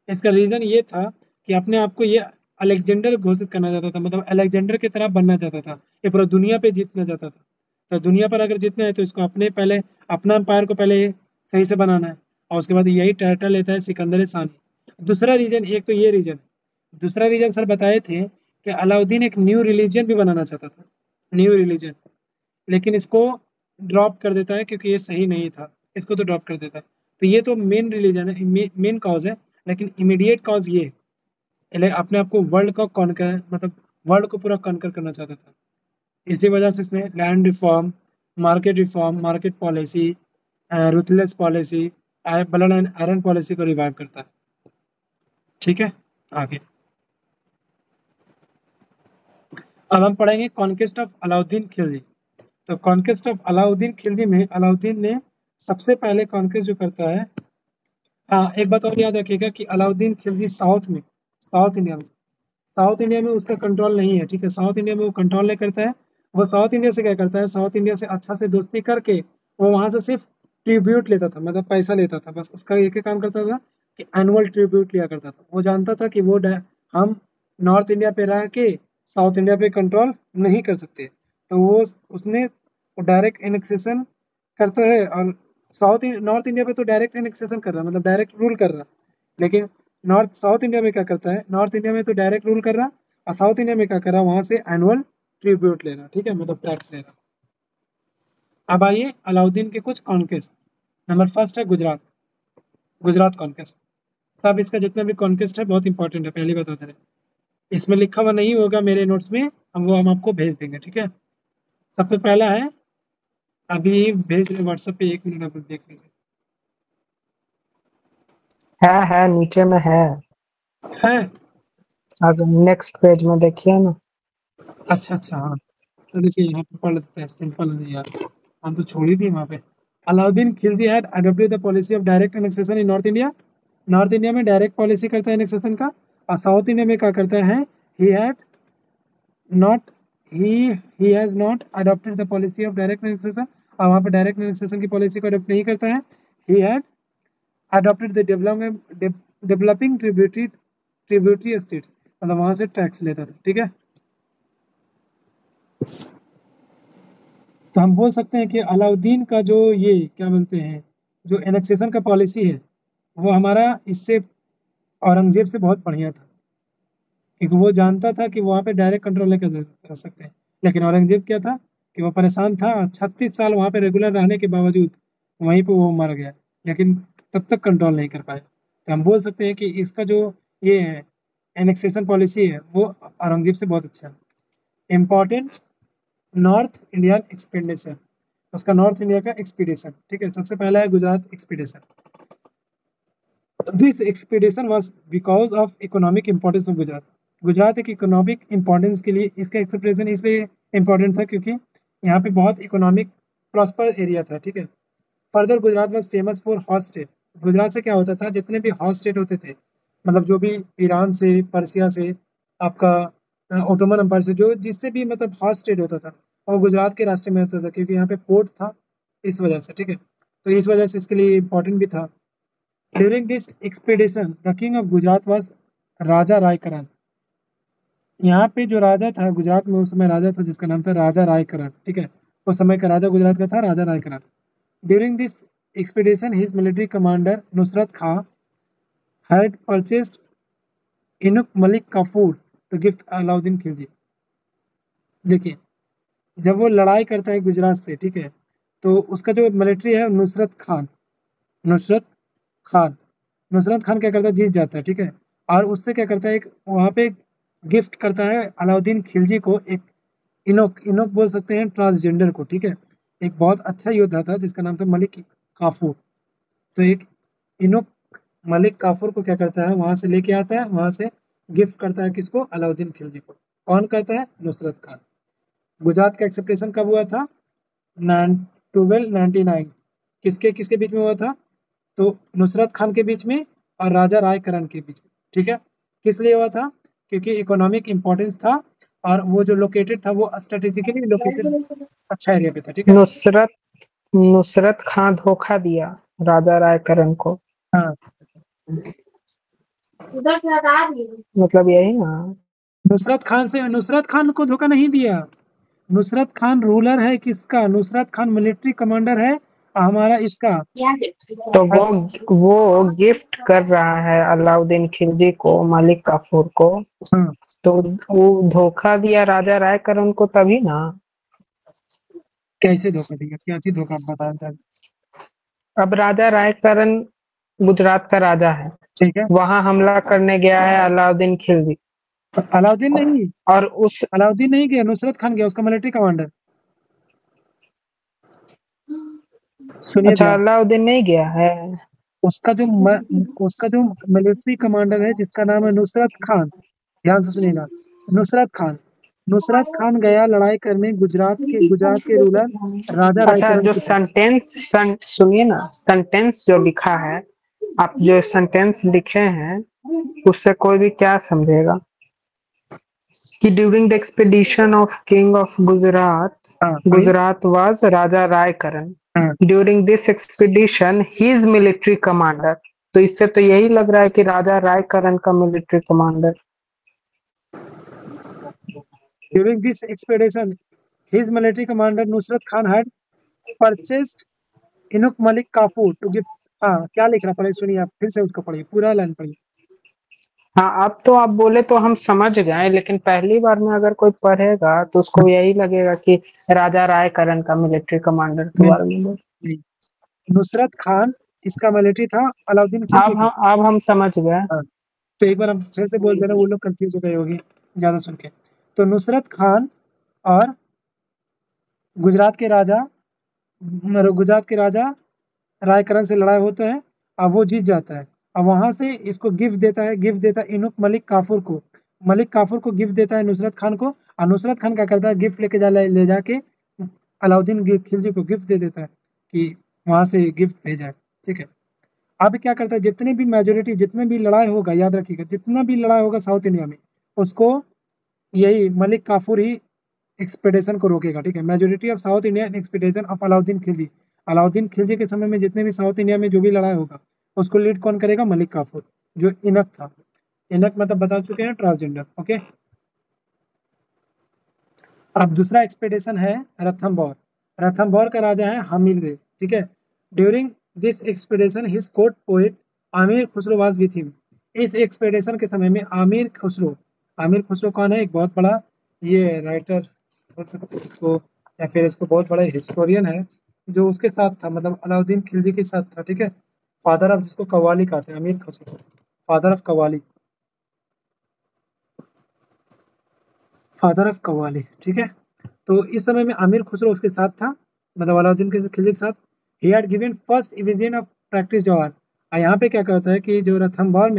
इसका रीजन ये था कि अपने आप को ये अलेक्जेंडर घोषित करना चाहता था, मतलब अलेक्जेंडर की तरह बनना चाहता था, ये पूरा दुनिया पे जीतना चाहता था। तो दुनिया पर अगर जीतना है तो इसको अपने पहले अपना एम्पायर को पहले सही से बनाना है, और उसके बाद यही टाइटल लेता है सिकंदर सानी। दूसरा रीजन, एक तो ये रीजन, दूसरा रीजन सर बताए थे कि अलाउद्दीन एक न्यू रिलीजन भी बनाना चाहता था, न्यू रिलीजन, लेकिन इसको ड्रॉप कर देता है क्योंकि ये सही नहीं था, इसको तो ड्रॉप कर देता है। तो ये तो मेन रिलीजन है, मेन कॉज है, लेकिन इमीडिएट कॉज ये अपने आप को वर्ल्ड का कॉन्कर, मतलब वर्ल्ड को पूरा कॉन्कर करना चाहता था। इसी वजह से इसने land reform, market policy, ruthless policy, blood and iron policy को रिवाइव करता है, ठीक है। आगे अब हम पढ़ेंगे कॉन्क्वेस्ट ऑफ अलाउद्दीन खिलजी। तो कॉन्क्वेस्ट ऑफ अलाउद्दीन खिलजी में अलाउद्दीन ने सबसे पहले कॉन्क्वेस्ट जो करता है, हाँ एक बात और याद रखिएगा कि अलाउद्दीन खिलजी साउथ इंडिया में उसका कंट्रोल नहीं है, ठीक है। साउथ इंडिया में वो कंट्रोल नहीं करता है। वो साउथ इंडिया से क्या करता है, साउथ इंडिया से अच्छा से दोस्ती करके वो वहाँ से सिर्फ ट्रिब्यूट लेता था, मतलब पैसा लेता था, बस उसका एक ही काम करता था कि एनुअल ट्रिब्यूट लिया करता था। वो जानता था कि वो हम नॉर्थ इंडिया पे रह के साउथ इंडिया पे कंट्रोल नहीं कर सकते, तो वो उसने डायरेक्ट एनेक्सेशन करता है, और नॉर्थ इंडिया पे तो डायरेक्ट एनेक्सेशन कर रहा है, मतलब डायरेक्ट रूल कर रहा, लेकिन साउथ इंडिया में क्या करता है, नॉर्थ इंडिया में तो डायरेक्ट रूल कर रहा, और साउथ इंडिया में क्या कर रहा, वहां से एनुअल ट्रिब्यूट ले रहा, ठीक है, मतलब टैक्स ले रहा। अब आइए अलाउद्दीन के कुछ कॉन्क्वेस्ट। नंबर फर्स्ट है गुजरात, गुजरात कॉन्क्वेस्ट। सब इसका जितना भी कॉन्क्वेस्ट है बहुत इंपॉर्टेंट है, पहले बता दे रहे, इसमें लिखा हुआ नहीं होगा मेरे नोट्स में, हम आपको भेज देंगे, ठीक है। सबसे पहला है, अभी भेज रहे व्हाट्सएप पे, 1 मिनट आप देख लीजिए। है नीचे में है, अगर नेक्स्ट पेज में देखिए ना। अच्छा हाँ, तो देखिए यहाँ पे पढ़ लेते हैं, सिंपल है यार, हम तो छोड़ ही दिए वहाँ पे। Alauddin Khilji had adopted the policy of direct annexation in north India. North India में डायरेक्ट पॉलिसी करता है एनेक्सेशन का, और साउथ इंडिया में क्या करता है, he had not he has not adopted the policy of direct annexation, और वहाँ पे डायरेक्ट एनेक्सेशन की पॉलिसी को अडॉप्ट नहीं करता है। He had adopted the developing tributary states, मतलब वहाँ से टैक्स लेता था, ठीक है। तो हम बोल सकते हैं कि अलाउद्दीन का जो ये क्या बोलते हैं, जो एनेक्सेशन का पॉलिसी है, वो हमारा इससे औरंगजेब से बहुत बढ़िया था, क्योंकि वो जानता था कि वहाँ पे डायरेक्ट कंट्रोल नहीं कर सकते हैं। लेकिन औरंगजेब क्या था कि वो परेशान था, 36 साल वहाँ पे रेगुलर रहने के बावजूद वहीं पे वो मर गया, लेकिन तब तक कंट्रोल नहीं कर पाए। तो हम बोल सकते हैं कि इसका जो ये है एनेक्सेशन पॉलिसी है, वो औरंगजेब से बहुत अच्छा है। इम्पॉर्टेंट नॉर्थ इंडियन एक्सपेडिशन, उसका नॉर्थ इंडिया का एक्सपीडिशन, ठीक है। सबसे पहला है Gujarat expedition. This expedition was because of economic importance of Gujarat. Gujarat एक इकोनॉमिक इंपॉर्टेंस के लिए इसका एक्सपीडिशन इसलिए इंपॉर्टेंट था क्योंकि यहाँ पे बहुत इकोनॉमिक प्रॉस्पर एरिया था, ठीक है। Further Gujarat was famous for horse trade. Gujarat से क्या होता था, जितने भी हॉर्स ट्रेड होते थे, मतलब जो भी ईरान से, पर्सिया से, आपका ओटोमन एम्पायर से, जो जिससे भी मतलब हॉर्स ट्रेड होता था, और गुजरात के रास्ते में होता था, क्योंकि यहाँ पे पोर्ट था, इस वजह से, ठीक है। तो इस वजह से इसके लिए इम्पोर्टेंट भी था। During this expedition the king of Gujarat was Raja Raikaran. यहाँ पे जो राजा था गुजरात में उस समय, राजा था जिसका नाम था राजा रायकरण, ठीक है। उस समय का राजा गुजरात का था Raja Raikaran. During this expedition his military commander Nusrat Khan had purchased eunuch Malik Kafur to gift Alauddin Khilji. देखिए, जब वो लड़ाई करता है गुजरात से, ठीक है, तो उसका जो मिलिट्री है नुसरत खान नुसरत खान क्या करता है, जीत जाता है, ठीक है। और उससे क्या करता है, एक वहाँ पे गिफ्ट करता है अलाउद्दीन खिलजी को एक इनोक बोल सकते हैं ट्रांसजेंडर को, ठीक है। एक बहुत अच्छा योद्धा था जिसका नाम था मलिक काफूर। तो एक इनोक मलिक काफूर को क्या करता है, वहाँ से लेके आता है, वहाँ से गिफ्ट करता है किसको, अलाउद्दीन खिलजी को। कौन करता है, नुसरत खान। गुजरात का एक्सेप्टेशन कब हुआ था, 1299। किसके किसके बीच में हुआ था, तो नुसरत खान के बीच में और राजा रायकरण के बीच में, ठीक है। किस लिए हुआ था, क्योंकि इकोनॉमिक इंपॉर्टेंस था, और वो जो लोकेटेड था वो स्ट्रेटेजिकली लोकेटेड अच्छा एरिया पे था, ठीक है। नुसरत खान धोखा दिया राजा रायकरण को, हाँ, मतलब यही ना। नुसरत खान को धोखा नहीं दिया। नुसरत खान रूलर है किसका, नुसरत खान मिलिट्री कमांडर है हमारा इसका। तो वो गिफ्ट कर रहा है अलाउद्दीन खिलजी को, मलिक काफूर को। हाँ, तो वो धोखा दिया राजा रायकरण को तभी ना। कैसे धोखा दिया, क्या चीज धोखा, बता दे। अब राजा रायकरण गुजरात का राजा है, ठीक है, वहां हमला करने गया है अलाउद्दीन खिलजी, अलाउद्दीन नहीं, और उस अलाउद्दीन नहीं गया, नुसरत खान गया, उसका मिलिट्री कमांडर। सुनिए अच्छा, ध्यान, अलाउद्दीन नहीं गया है। उसका जो मिलिट्री कमांडर है जिसका नाम है नुसरत खान, ध्यान से सुनिएगा, नुसरत खान गया लड़ाई करने गुजरात के रूलर राजा अच्छा, रायकरण जो के साथ। सुनिए ना, सेंटेंस जो लिखा है, आप जो सेंटेंस लिखे हैं उससे कोई भी क्या समझेगा कि during the expedition of king of Gujarat, हाँ, पढ़िए। गुजरात वाज राजा रायकरण। हाँ, during this expedition his military commander, तो इससे तो यही लग रहा है कि राजा रायकरण का military commander. During this expedition his military commander Nusrat Khan had purchased eunuch Malik Kafur to give. हाँ, क्या लिख रहा पढ़े सुनिए, आप फिर से उसको पढ़िए, पूरा लाइन पढ़िए। हाँ, अब तो आप बोले तो हम समझ गए, लेकिन पहली बार में अगर कोई पढ़ेगा तो उसको यही लगेगा कि राजा रायकरण का मिलिट्री कमांडर के बारे में बोल। नहीं, नुसरत खान इसका मिलिट्री था अलाउद्दीन खिलजी का। अब हम समझ गए। हाँ, तो एक बार हम फिर से बोल देना, वो लोग कंफ्यूज हो गए होंगे ज्यादा सुन के। तो नुसरत खान और गुजरात के राजा रायकरण से लड़ाई होता है, अब वो जीत जाता है। अब वहां से इसको गिफ्ट देता है इनुक मलिक काफूर को। मलिक काफूर को गिफ्ट देता है नुसरत खान को, और नुसरत खान क्या करता है, गिफ्ट ले जाके अलाउद्दीन खिलजी को गिफ्ट दे देता है कि वहां से गिफ्ट भेजा है। ठीक है, अब क्या करता है, जितने भी लड़ाई होगा, याद रखिएगा, जितना भी लड़ाई होगा साउथ इंडिया में, उसको यही मलिक काफूर ही एक्सपेडिशन को रोकेगा। ठीक है, majority of south Indian expedition of Alauddin Khilji के समय में जितने भी साउथ इंडिया में जो भी लड़ाई होगा, उसको लीड कौन करेगा, मलिक काफूर, जो इनक था। इनक मतलब बता चुके हैं, ट्रांसजेंडर। ओके, अब दूसरा एक्सपेडिशन है रणथंभौर का राजा है हमीर देव। ठीक है, during this expedition his court poet Aamir Khusro was with him. इस एक्सपेडिशन के समय में आमिर खुसरो कौन है, एक बहुत बड़ा ये राइटर बोल सकते हैं इसको, या फिर इसको बहुत बड़ा हिस्टोरियन है, जो उसके साथ था, मतलब अलाउद्दीन खिलजी के साथ था। ठीक है, फादर ऑफ, जिसको कव्वाली कहते हैं, आमिर खुसरो, फादर ऑफ कव्वाली। ठीक है, तो इस समय में आमिर खुसरो उसके साथ था, मतलब अलाउद्दीन के खिलजी के साथ। He had given first division of practice jauhar. और यहाँ पे क्या कहता है कि जो रणथंभौर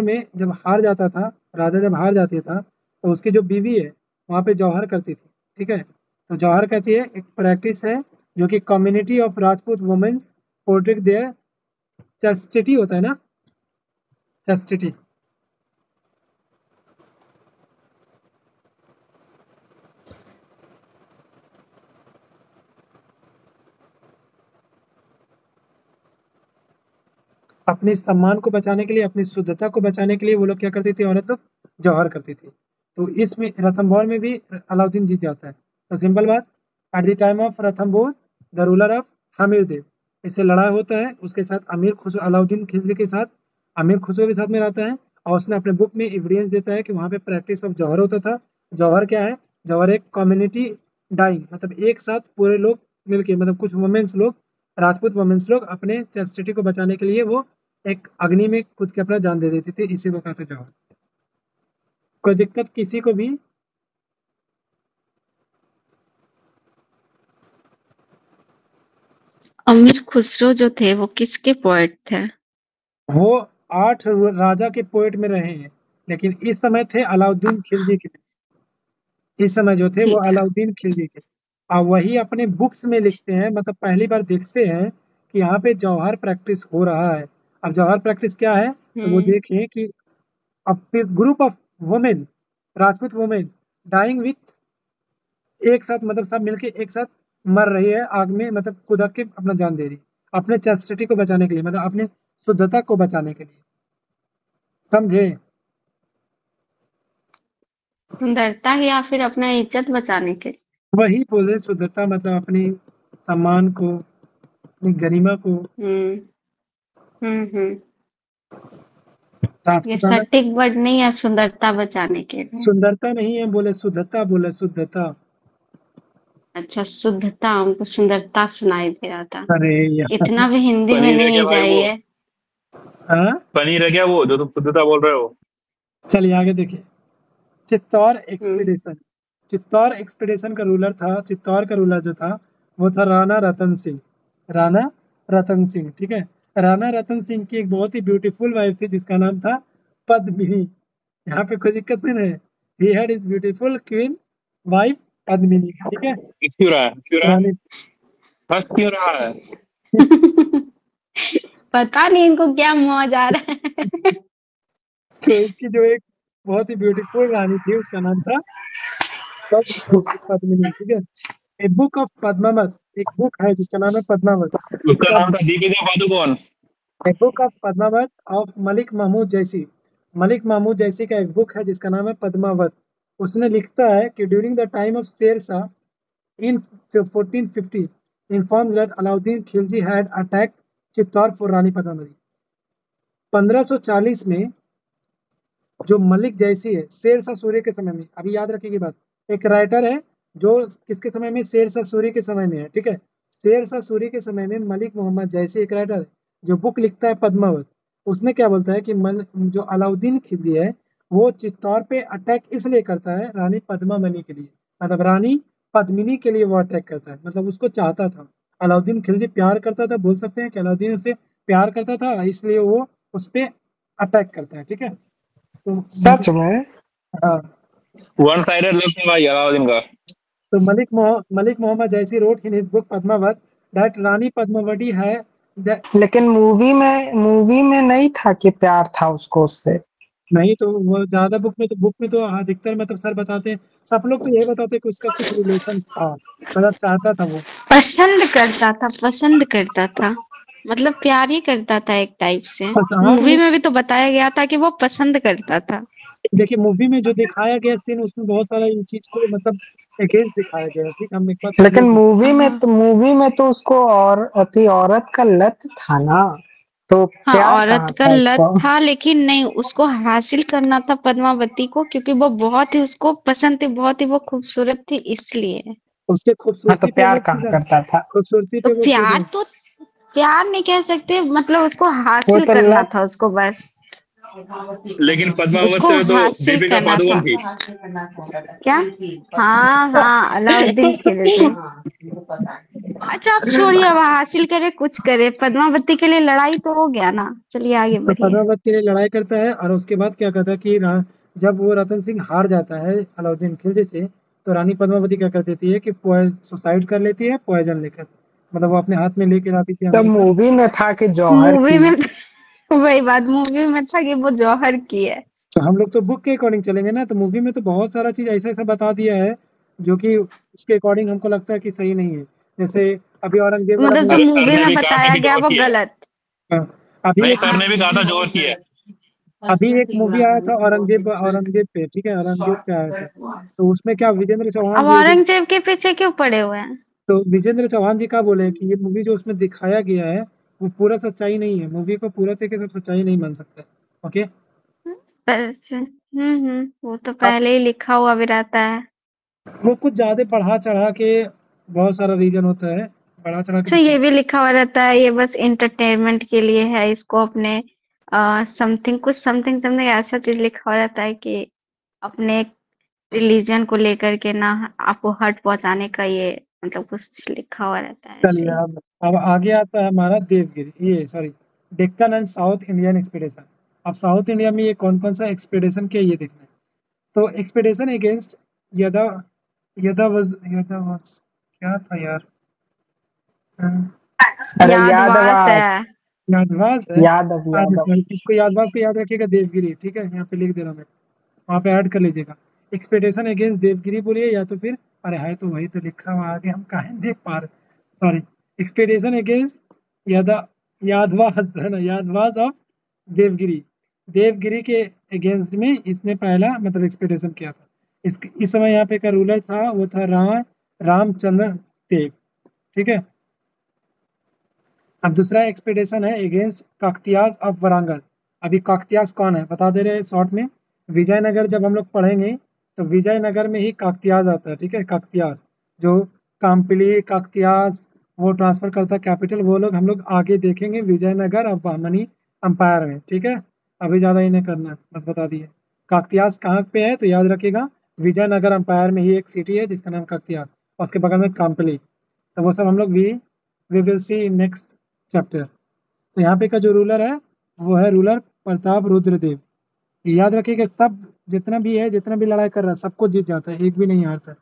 में जब हार जाता था, राजा जब हार जाती था, तो उसकी जो बीवी है वहाँ पे जौहर करती थी। ठीक है, तो जौहर क्या चाहिए, एक प्रैक्टिस है जो कि community of Rajput womens portrait their chastity होता है ना, चैस्टिटी। अपने सम्मान को बचाने के लिए, अपनी शुद्धता को बचाने के लिए वो लोग क्या करती थी, औरत लोग जौहर करती थी। तो इसमें रणथंभौर में भी अलाउद्दीन जीत जाता है। तो सिंपल बात, at the time of Ranthambore the ruler of Hammir Dev, इससे लड़ाई होता है, उसके साथ अलाउद्दीन खिलजी के साथ आमिर खुसरो के साथ में रहता है, और उसने अपने बुक में एविडेंस देता है कि वहाँ पे प्रैक्टिस ऑफ जौहर होता था। जौहर क्या है, जौहर एक कम्युनिटी डाइंग, मतलब एक साथ पूरे लोग मिलके, मतलब कुछ वुमेन्स लोग, राजपूत वुमेन्स लोग अपने चैस्टिटी को बचाने के लिए वो एक अग्नि में कूद के अपना जान दे देती थी, इसी को कहते जौहर। कोई दिक्कत किसी को भी? अमीर खुसरो जो थे वो किसके पोएट थे? वो 8 राजा के पोएट में रहे हैं, लेकिन इस समय थे अलाउद्दीन खिलजी के। इस समय जो थे वो ठीक है। अलाउद्दीन खिलजी के, और वही अपने बुक्स में लिखते हैं, मतलब पहली बार देखते हैं कि यहाँ पे जौहर प्रैक्टिस हो रहा है। अब जौहर प्रैक्टिस क्या है, तो वो देखें कि अब group of women, Rajput women dying with, एक साथ, मतलब सब मिलके एक साथ मर रही है आग में, मतलब कूद के अपना जान दे रही, अपने चैस्टिटी को बचाने के लिए, मतलब अपने शुद्धता को बचाने के लिए। समझे? सुंदरता या फिर अपना इज्जत बचाने के लिए? वही बोले, शुद्धता मतलब अपनी सम्मान को, अपनी गरिमा को। हम्म हम्म ये राजपूताना, सटीक वर्ड नहीं है, सुंदरता बचाने के लिए। सुंदरता नहीं है, बोले शुद्धता, बोले शुद्धता। अच्छा, शुद्धता, हमको सुंदरता सुनाई दे रहा था। अरे यार, इतना भी हिंदी में पनीर है क्या नहीं भाई वो? जाइए। हाँ, पनीर है क्या वो जो तुम शुद्धता बोल रहे हो? चलिए आगे देखिए। चित्तौर हम्म एक्सपीडिशन चित्तौर का रूलर जो था, वो था राणा रतन सिंह। ठीक है, राणा रतन सिंह की एक बहुत ही ब्यूटीफुल वाइफ थी, जिसका नाम था पद्मिनी। यहाँ पे कोई दिक्कत नहीं है, he had is beautiful queen wife Padmini. ठीक है, क्यों रहा है, क्यों रहा है, रानी। हंस क्यों रहा है? पता नहीं इनको क्या मौज आ रहा है। तो इसकी जो एक बहुत ही ब्यूटीफुल रानी थी, उसका नाम था पद्मिनी। ठीक है, ए बुक ऑफ पद्मावत, एक बुक है जिसका नाम है पद्मावत। उसका नाम था Digvijay Padukone. A book of Padmavat of Malik Mahmud Jayasi का एक बुक है जिसका नाम है पद्मावत। उसने लिखता है कि during the time of Sher Shah in 1450 informs that Alauddin Khilji had attacked Chittor for Rani Padmavati. 1540 में जो मलिक जैसी है शेरशाह सूरी के समय में, अभी याद रखिएगी बात, एक राइटर है जो किसके समय में, शेरशाह सूरी के समय में है, ठीक है। शेरशाह सूरी के समय में मलिक मोहम्मद जैसी एक राइटर है जो बुक लिखता है पद्मावत, उसमें क्या बोलता है कि जो अलाउद्दीन खिलजी है वो चित्तौड़ पे अटैक इसलिए करता है रानी पद्मावती के लिए, मतलब रानी पद्मिनी के लिए वो अटैक करता है, मतलब उसको चाहता था। अलाउद्दीन खिलजी प्यार करता था, बोल सकते हैं कि अलाउद्दीन उससे प्यार करता था, इसलिए वो उस पर अटैक करता है, ठीक है। तो सच में? हाँ, वन साइडेड लव था भाई अलाउद्दीन का। तो Malik Muhammad Jayasi wrote in his book Padmavat that Rani Padmavati है लेकिन मूवी में नहीं था कि प्यार था उसको उससे। नहीं, तो वो ज्यादा बुक में तो अधिकतर मतलब सर बताते हैं, सब लोग तो यही बताते हैं कि उसका कुछ रिलेशन था, मतलब चाहता था वो। पसंद करता था, मतलब प्यार ही करता था एक टाइप से। बस हाँ, मूवी में भी तो बताया गया था कि वो पसंद करता था। देखिए मूवी में जो दिखाया गया सीन, उसमें बहुत सारा इस चीज को मतलब अगेंस्ट दिखाया गया है, ठीक। हम एक बात लेकिन मूवी हाँ, में तो उसको और अति औरत का लत था ना, तो हाँ, प्यार औरत कहाँ का था लत उसको? था, लेकिन नहीं, उसको हासिल करना था पद्मावती को, क्योंकि वो बहुत ही उसको पसंद थी, बहुत ही वो खूबसूरत थी, इसलिए। उसके हाँ, तो खूबसूरती पे प्यार वो कहाँ फिदा, करता था? खूबसूरती तो पे वो फिदा। प्यार नहीं कह सकते, मतलब उसको वो हासिल तो करना लत। था, उसको बस लेकिन पद्मावत उसको से तो हासिल दीपिका करना था। पादुकोण थी। क्या? हाँ, हाँ, अलाउद्दीन खिलजी। अच्छा, अब छोड़िए, अब हासिल करे कुछ करे, पद्मावती के लिए लड़ाई तो हो गया ना, चलिए आगे तो बढ़िए। पद्मावत के लिए लड़ाई करता है, और उसके बाद क्या कहता है कि जब वो रतन सिंह हार जाता है अलाउद्दीन खिलजी से, तो रानी पद्मावती क्या कर देती है कि सुसाइड कर लेती है पॉइजन लेकर, मतलब वो अपने हाथ में लेकर आती थी तब हमेशा। मूवी में था कि जौहर मूवी की। में वही बात, मूवी में था कि वो जौहर की है। तो हम लोग तो बुक के अकॉर्डिंग चलेंगे ना, तो मूवी में तो बहुत सारा चीज ऐसा ऐसा बता दिया है जो कि उसके अकॉर्डिंग हमको लगता है कि सही नहीं है। जैसे अभी औरंगजेब वाला मतलब जो मूवी, अरे सर मूवी ने में भी कहा था बताया कि गया जौहर वो की है। गलत। अभी नहीं, एक सर ने भी कहा था जौहर की है। मूवी आया था औरंगजेब पे, ठीक है, औरंगजेब पे आया था। तो उसमें क्या विजेंद्र अब चौहान औरंगजेब के पीछे क्यों पड़े हुए हैं? तो विजेंद्र चौहान जी क्या बोले कि ये मूवी जो उसमें दिखाया गया है वो पूरा सच्चाई नहीं है, मूवी को पूरा तरीके से सच्चाई नहीं मान सकते। ओके, बस वो तो अब पहले ही लिखा हुआ भी रहता है। वो कुछ ज्यादा बढ़ा चढ़ा के, बहुत सारा रीजन होता है, बढ़ा चढ़ा के अच्छा, दिखा। ये भी लिखा हुआ रहता है, ये बस इंटरटेनमेंट के लिए है, इसको अपने समथिंग समथिंग ऐसा चीज लिखा हुआ रहता है कि अपने रिलीजन को लेकर के ना आपको हर्ट पहुंचाने का, ये मतलब कुछ लिखा हुआ रहता है ऐसे चलिए, ही। अब आगे आता है हमारा देवगिरी, ये sorry, Deccan and south Indian expedition. अब साउथ इंडिया में ये कौन कौन सा एक्सपीडिशन किया ये देखना है। तो एक्सपीडिशन अगेंस्ट यदा यदा वाज क्या था यार, अरे यादवास यादवास। है। यादवास है। यादव। सॉरी, इसको यादवास को याद रखिएगा, देवगिरी, ठीक है, यहाँ पे लिख दे रहा हूँ मैं, वहाँ पे ऐड कर लीजिएगा। एक्सपेक्टेशन अगेंस्ट देवगिरी बोलिए, या तो फिर, अरे है तो वही तो लिखा हुआ आगे, हम काहे नहीं देख पा रहे, सॉरी। एक्सपेक्टेशन अगेंस्ट यादा यादवास है ना, यादवास ऑफ देवगिरी। देवगिरी के अगेंस्ट में इसने पहला मतलब एक्सपेक्टेशन किया था। इस समय यहाँ पे का रूलर था, वो था रामचंद्र देव, ठीक है। अब दूसरा एक्सपेडिशन है अगेंस्ट काकतियाज ऑफ वरांगल। अभी काकतियाज कौन है बता दे रहे हैं शॉर्ट में। विजयनगर जब हम लोग पढ़ेंगे तो विजयनगर में ही काकतियाज आता है, ठीक है। काकतियाज जो काम्पिली काकतियाज वो ट्रांसफर करता है कैपिटल, वो लोग हम लोग आगे देखेंगे विजयनगर और बहमनी अंपायर में, ठीक है। अभी ज़्यादा ही नहीं करना है, बस बता दिए। काकतियाज कहाँ पे है तो याद रखिएगा, विजयनगर अंपायर में ही एक सिटी है जिसका नाम काकतियाज, और उसके बगल में काम्पिली। तो वो सब हम लोग we will see in next chapter. तो यहाँ पे का जो रूलर है वो है रूलर प्रताप रुद्रदेव। ये याद रखिएगा, सब जितना भी है, जितना भी लड़ाई कर रहा है सबको जीत जाता है, एक भी नहीं हारता है।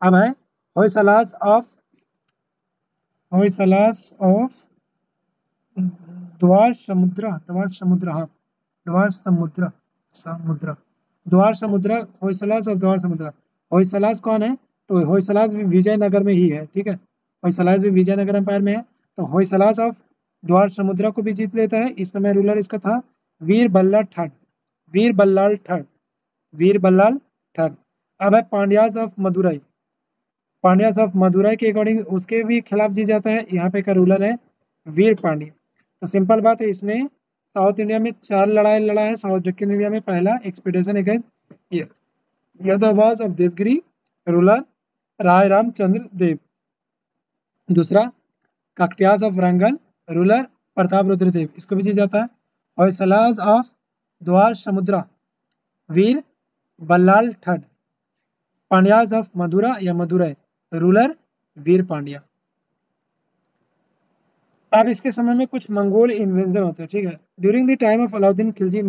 अब है होयसलास ऑफ हाँ, द्वार समुद्र होयसलास ऑफ द्वार समुद्र। होयसलास कौन है तो होयसलास भी विजयनगर में ही है, ठीक है। होयसलास भी विजयनगर एम्पायर में है। तो होयसलास ऑफ द्वार समुद्र को भी जीत लेता है। इस समय रूलर इसका था वीर बल्लाल थर्ड। वीर बल्लाल थर्ड अब है पांड्याज ऑफ मदुरई। पांड्याज ऑफ मदुरई के अकॉर्डिंग उसके भी खिलाफ जी जाता है। यहाँ पे का रूलर है वीर पांड्या। तो सिंपल बात है, इसने साउथ इंडिया में 4 लड़ाई लड़ा है। साउथ दक्षिण इंडिया में पहला expedition against Yadavas of Devagiri ruler Rai Ramchandra Dev. दूसरा काकटियाज ऑफ रंगल रूलर प्रताप रुद्र देव, इसको भी जी जाता है। और सलाज ऑफ द्वार समुद्रा वीर बल्लाल ठड। पांड्याज ऑफ मदुरा या मदुरै रूलर वीर पांड्या। अब इसके समय में कुछ मंगोल इन्वेंशन होते हैं, ठीक है। During the time of Alauddin Khilji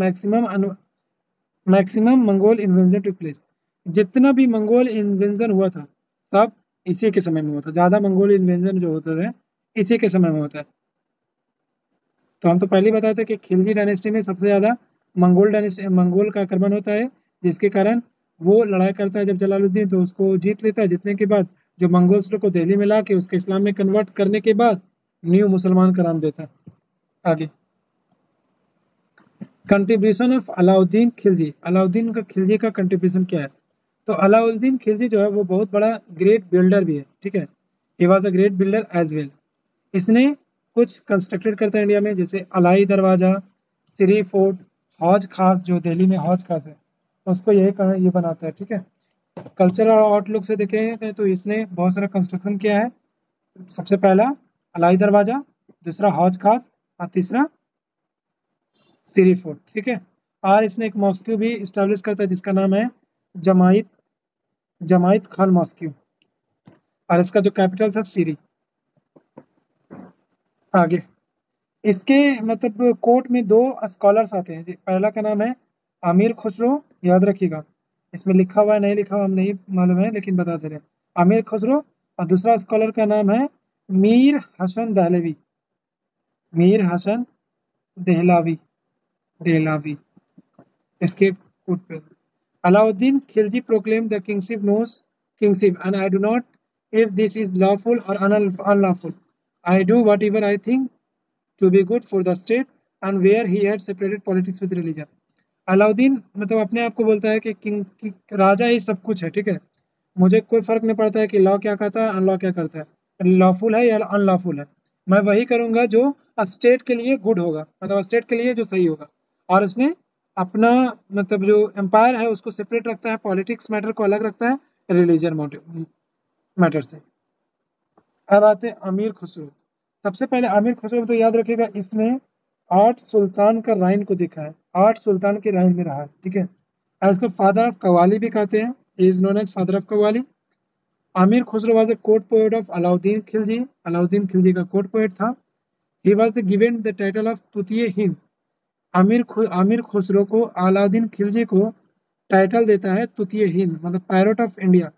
maximum Mongol invasion took place. जितना भी मंगोल इन्वेंशन हुआ था सब इसी के समय में हुआ था। ज़्यादा मंगोल इन्वेंशन जो होते थे इसी के समय में होता है। तो हम तो पहले ही बताए थे कि खिलजी डायनेस्टी में सबसे ज़्यादा मंगोल का आक्रमण होता है, जिसके कारण वो लड़ाई करता है जब जलालुद्दीन, तो उसको जीत लेता है। जीतने के बाद जो मंगोल्स को दिल्ली में ला के उसके इस्लाम में कन्वर्ट करने के बाद न्यू मुसलमान का नाम देता है। आगे कंट्रीब्यूशन ऑफ अलाउद्दीन खिलजी। अलाउद्दीन का खिलजी का कंट्रीब्यूशन क्या है? तो अलाउद्दीन खिलजी जो है वो बहुत बड़ा ग्रेट बिल्डर भी है, ठीक है। He was a great builder as well. इसने कुछ कंस्ट्रक्टेड करता है इंडिया में, जैसे अलाई दरवाज़ा, सिरी फोर्ट, हौज खास, जो दिल्ली में हौज खास है उसको ये बनाता है, ठीक है। कल्चरल आउटलुक से देखें तो इसने बहुत सारा कंस्ट्रक्शन किया है। सबसे पहला अलाई दरवाज़ा, दूसरा हौज खास और तीसरा सिरी फोर्ट, ठीक है। और इसने एक मॉस्क्यू भी इस्टेब्लिश करता है जिसका नाम है जमाइत खान मॉस्क्यू, और इसका जो कैपिटल था सिरी। आगे इसके मतलब कोर्ट में 2 स्कॉलर्स आते हैं। पहला का नाम है आमिर खुसरो, याद रखिएगा, इसमें लिखा हुआ है नहीं लिखा हुआ हम नहीं मालूम है लेकिन बता दे रहे हैं, आमिर खुसरो। और दूसरा स्कॉलर का नाम है मीर हसन दहलवी, मीर हसन देहलावी। इसके कोर्ट पे Alauddin Khilji proclaim the kingship and I do not if this is lawful और unlawful, I do whatever I think to be good for the state and where he had separated politics with religion। Alauddin मतलब अपने आप को बोलता है कि राजा ही सब कुछ है, ठीक है। मुझे कोई फर्क नहीं पड़ता है कि लॉ क्या कहता है, अनलॉ क्या करता है, लॉफुल है या अनलॉफुल है, मैं वही करूंगा जो स्टेट के लिए गुड होगा, मतलब स्टेट के लिए जो सही होगा। और उसने अपना मतलब जो एम्पायर है उसको सेपरेट रखता है, पॉलिटिक्स मैटर को अलग रखता है रिलीजन मैटर से। अब आते हैं अमीर खुसरो। सबसे पहले आमिर खुसरो तो याद रखिएगा, इसने 8 सुल्तान का राइन को देखा है, 8 सुल्तान के राइन में रहा है, ठीक है। और इसको फादर ऑफ कवाली भी कहते हैं, is known as father of qawwali. Amir Khusro was a court poet of Alauddin Khilji, Alauddin Khilji का कोर्ट पोएट था। He was the given the title of Tutie Hind. Amir Khusro को अलाउद्दीन खिलजी को टाइटल देता है तुतिए हिंद, मतलब parrot of India.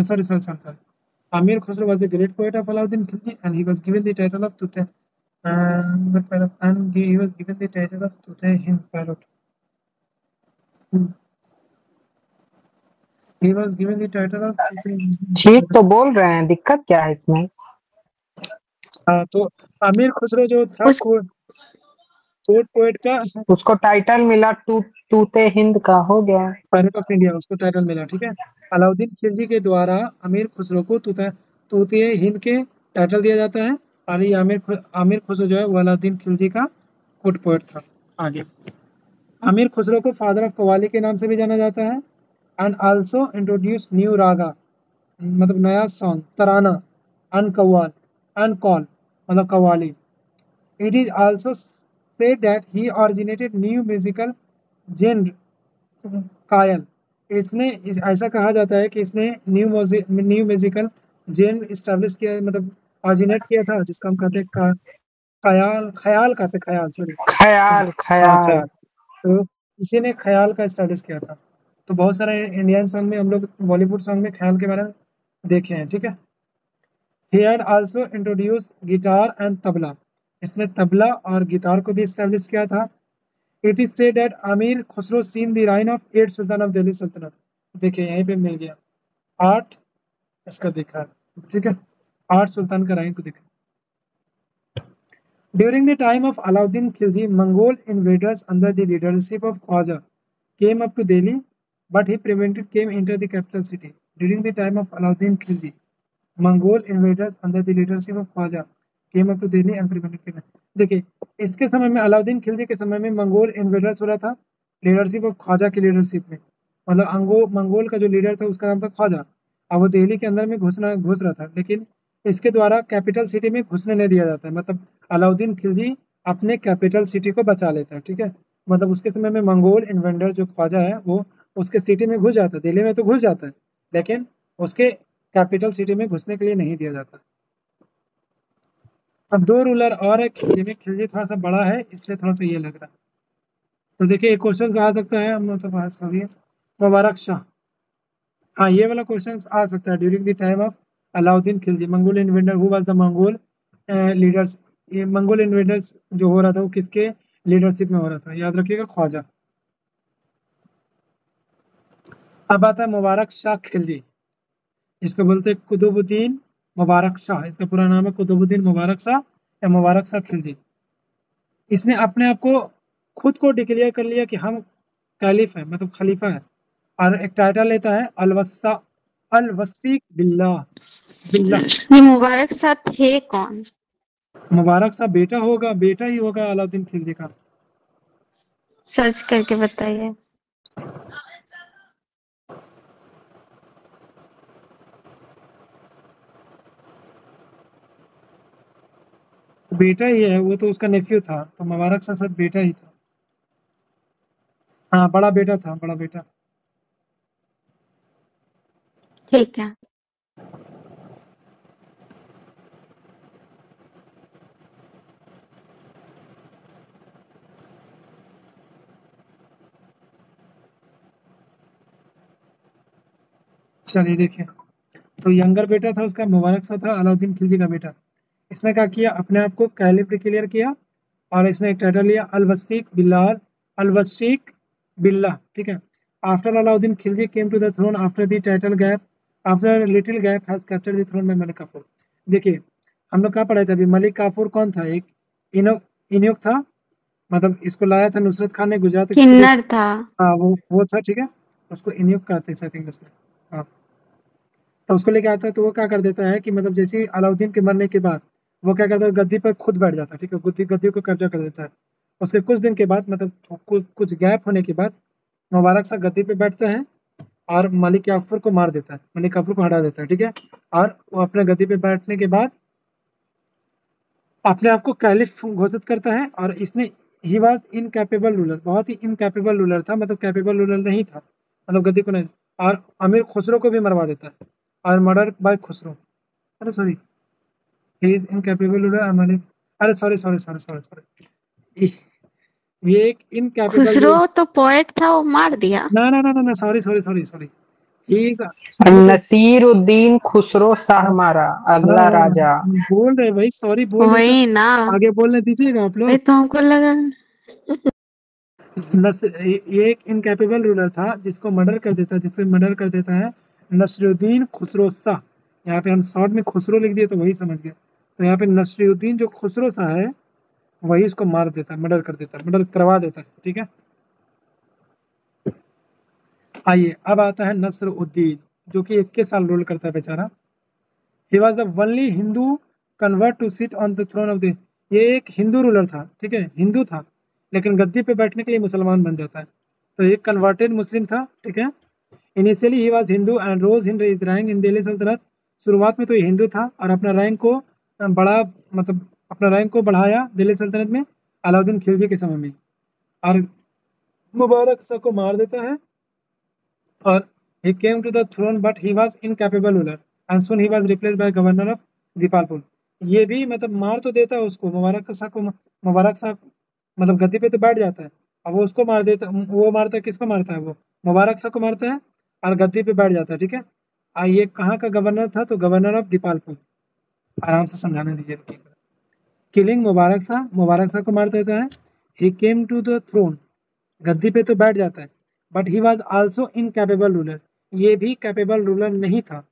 Sorry Amir Khusro was a great poet of Alauddin Khilji and he was given the title of Tute and he was given the title of Tute Hind Parrot. He was given the title of Tute Hind ठीक तो बोल रहे हैं, दिक्कत क्या है इसमें? तो आमिर खुसरो जो था कोर्ट पोएट का, उसको टाइटल मिला तूते हिंद का, हो गया पैरोट ऑफ इंडिया, उसको टाइटल मिला, ठीक है। अलाउद्दीन खिलजी के द्वारा आमिर खुसरो को तूते हिंद के टाइटल दिया जाता है। और ये आमिर खुसरो जो है वो अलाउद्दीन खिलजी का कोर्ट पोएट था। आगे आमिर खुसरो को फादर ऑफ कवाली के नाम से भी जाना जाता है। And also introduce new raga, मतलब नया सॉन्ग, तराना, अनकव्वाल, अनकॉल मतलब कव्वाली। It is also said that he originated new musical genre qaul. इसने ऐसा कहा जाता है कि इसने न्यू म्यूजिकल जेन इस्टेब्लिश किया, मतलब ऑरिजिनेट किया था, जिसको हम कहते हैं ख्याल कहते ख्याल, सॉरी ख्याल ख्याल। तो इसी ने ख्याल का स्टैब्लिश किया था। तो बहुत सारे इंडियन सॉन्ग में हम लोग बॉलीवुड सॉन्ग में ख्याल के बारे में देखे हैं, ठीक है। He had also introduce guitar and tabla, इसने तबला और गिटार को भी इस्टेब्लिश किया था। It is said that Aamir Khusro seen the reign of 8 Sultan of Delhi सल्तनत। देखिए यहीं पे मिल गया 8 इसका देखा, ठीक है, 8 सुल्तान का राइन को देखा। During the time of Alauddin Khilji Mongol invaders under the leadership of Khwaja came up to Delhi but he prevented came into the capital city. During the time of Alauddin Khilji, Mongol invaders under the leadership of Khwaja came up to Delhi and prevented. देखिए इसके समय में अलाउद्दीन खिलजी के समय में Mongol invaders हो रहा था लीडरशिप ऑफ ख्वाजा की लीडरशिप में, मतलब मंगोल का जो लीडर था उसका नाम था ख्वाजा। अब वो दिल्ली के अंदर में घुस रहा था, लेकिन इसके द्वारा कैपिटल सिटी में घुसने नहीं दिया जाता है, मतलब अलाउद्दीन खिलजी अपने कैपिटल सिटी को बचा लेता है, ठीक है। मतलब उसके समय में मंगोल इन्वेडर जो ख्वाजा है वो उसके सिटी में घुस जाता है, दिल्ली में तो घुस जाता है, लेकिन उसके कैपिटल सिटी में घुसने के लिए नहीं दिया जाता। अब दो रूलर और है खिलजी में, खिलजी थोड़ा सा बड़ा है इसलिए थोड़ा सा ये लग रहा है। तो देखिए एक क्वेश्चन आ सकता है, मतलब सॉरी मुबारक शाह, हाँ ये वाला क्वेश्चन आ सकता है। During the time of Alauddin Khilji Mongol invader who was the Mongol leaders, ये मंगोल इन्वेडर्स जो हो रहा था वो किसके लीडरशिप में हो रहा था, याद रखिएगा ख्वाजा। अब आता है मुबारक शाह खिलजी, इसको बोलते हैं कुतुबुद्दीन मुबारक शाह, इसका पूरा नाम है कुतुबुद्दीन मुबारक शाह या मुबारक शाह खिलजी। इसने अपने आप को खुद को डिक्लेयर कर लिया कि हम कैलिफ है, मतलब खलीफा है, और एक टाइटल लेता है अलवसीक बिल्लाह। ये मुबारक शाह थे कौन? मुबारक शाह बेटा होगा, बेटा ही होगा अलाउद्दीन खिलजी का। सर्च करके बताइए। बेटा ही है, वो तो उसका नेफ्यू था, तो मुबारक शाह शायद बेटा ही था, हाँ बड़ा बेटा था, बड़ा बेटा। ठीक है। चलिए देखिए, तो यंगर बेटा था उसका मुबारक शाह था अलाउद्दीन खिलजी का बेटा। इसने क्या किया, अपने आप को कैलिफ डिक्लेयर किया और इसने एक टाइटल लिया अलवसीक बिल्लाह, ठीक है। After Alauddin Khilji came to the throne after the title gap after little gap has captured the throne by Malik Kafur. देखिए हम लोग क्या पढ़े थे अभी, मलिक काफूर कौन था, एक इन्योक था, मतलब इसको लाया था नुसरत खान ने गुजरात, किन्नर था। हाँ वो था, ठीक है, उसको इन्योक कहते हैं इंग्लिश में, हाँ। तो उसको लेके आता है तो वो क्या कर देता है कि मतलब जैसे ही अलाउद्दीन के मरने के बाद वो क्या करता है, गद्दी पर खुद बैठ जाता है, ठीक है, गद्दी को कब्जा कर देता है। उसके कुछ दिन के बाद, मतलब कुछ गैप होने के बाद मुबारक शाह गद्दी पे बैठते हैं और मलिक काफूर को मार देता है, मलिक काफूर को हटा देता है, ठीक है। और वो अपने गद्दी पे बैठने के बाद अपने आप को कैलिफ घोषित करता है, और इसने ही वॉज इनकैपेबल रूलर, बहुत ही इनकैपेबल रूलर था, मतलब कैपेबल रूलर नहीं था, मतलब गद्दी को नहीं, और अमीर खुसरो को भी मरवा देता है, और मर्डर बाय खुसरो, अरे sorry he is incapable ruler Malik, अरे सॉरी ये एक इनकैपेबल, खुसरो तो पोएट था, वो मार दिया। ना sorry he is Nasiruddin Khusro Shah हमारा अगला राजा। बोल रहे भाई, सॉरी बोल रहे, वही ना, आगे बोलने दीजिएगा आप लोग। वही तो हमको लगा। ये एक इनकैपेबल रूलर था जिसको मर्डर कर देता है नसरुद्दीन खुसरो शाह। यहाँ पे हम शॉर्ट में खुसरो लिख दिए तो वही समझ गए, तो यहाँ पे नसरुद्दीन जो खुसरो शाह है वही इसको मार देता है, मर्डर करवा देता है, ठीक है। आइए अब आता है नसरुद्दीन, जो कि 21 साल रूल करता है बेचारा। He was the only Hindu convert to sit on the throne of the, ये एक हिंदू रूलर था, ठीक है, हिंदू था लेकिन गद्दी पे बैठने के लिए मुसलमान बन जाता है, तो एक कन्वर्टेड मुस्लिम था, ठीक है। Initially he was Hindu and rose in his rank in Delhi Sultanate, शुरुआत में तो ये हिंदू था और अपना रैंक को बढ़ाया दिल्ली सल्तनत में अलाउद्दीन खिलजी के समय में, और मुबारक शाह को मार देता है, और he came to the throne but he was incapable ruler and soon he was replaced by governor of Dipalpur. ये भी मतलब मार तो देता है उसको, मुबारक शाह मतलब गद्दी पे तो बैठ जाता है, अब वो उसको मार देता, वो मारता है, किसको मारता है, वो मुबारक शाह को मारता है और गद्दी पे बैठ जाता है, ठीक है। ये कहाँ का गवर्नर था, तो गवर्नर ऑफ दीपालपुर, आराम से समझाने दीजिए। किलिंग मुबारक शाह को मार देता है। ही केम टू द थ्रोन, गद्दी पे तो बैठ जाता है, but he was also incapable ruler, ये भी कैपेबल रूलर नहीं था।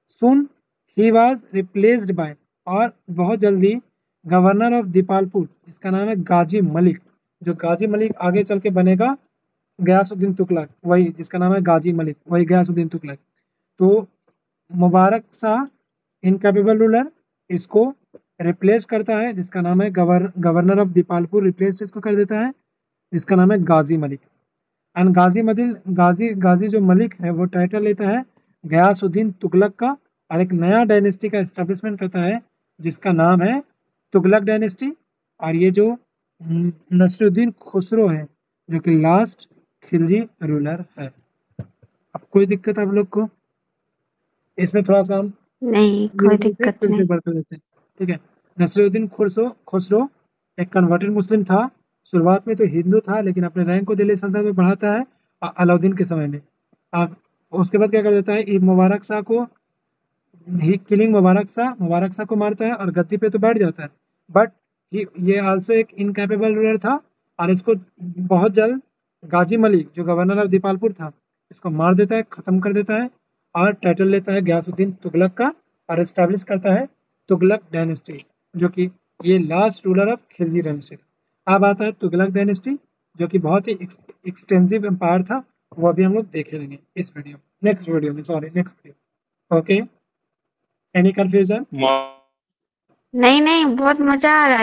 सुन ही वॉज रिप्लेस्ड बाय, और बहुत जल्दी गवर्नर ऑफ दीपालपुर जिसका नाम है गाजी मलिक, जो गाजी मलिक आगे चल के बनेगा गयासुद्दीन तुगलक, वही जिसका नाम है गाजी मलिक, वही गयासुद्दीन तुगलक। तो मुबारक शाह इनकैपेबल रूलर, इसको रिप्लेस करता है जिसका नाम है गवर्नर ऑफ दीपालपुर, रिप्लेस इसको कर देता है जिसका नाम है गाजी मलिक। एंड गाजी जो मलिक है वो टाइटल लेता है गयासुद्दीन तुगलक का, और एक नया डायनेस्टी का एस्टेब्लिशमेंट करता है जिसका नाम है तुगलक डायनेस्टी। और ये जो नसरुद्दीन खुसरो है जो कि लास्ट खिलजी रूलर है। अब कोई दिक्कत आप लोग को? इसमें थोड़ा सा हम नहीं, कोई दिक्कत फिर से नहीं। बढ़ कर देते हैं, ठीक है। नसरुद्दीन खुसरो एक कन्वर्टेड मुस्लिम था, शुरुआत में तो हिंदू था लेकिन अपने रैंक को दिल्ली सल्तनत में बढ़ाता है अलाउद्दीन के समय में। अब उसके बाद क्या कर देता है, मुबारक शाह को ही किलिंग मुबारक शाह को मारता है और गद्दी पे तो बैठ जाता है, बट ये आल्सो एक इनकैपेबल रूलर था और इसको बहुत जल्द गाजी मलिक जो गवर्नर ऑफ दीपालपुर था इसको मार देता है, ख़त्म कर देता है और टाइटल लेता है गयासुद्दीन तुगलक का और एस्टैब्लिश करता है तुगलक डायनेस्टी, जो कि ये last ruler of Khilji dynasty था। अब आता है तुगलक डायनेस्टी जो कि बहुत ही एक्सटेंसिव एम्पायर था, वो अभी हम लोग देख लेंगे इस video next video. Okay, any confusion? नहीं, नहीं, बहुत मज़ा आ रहा है।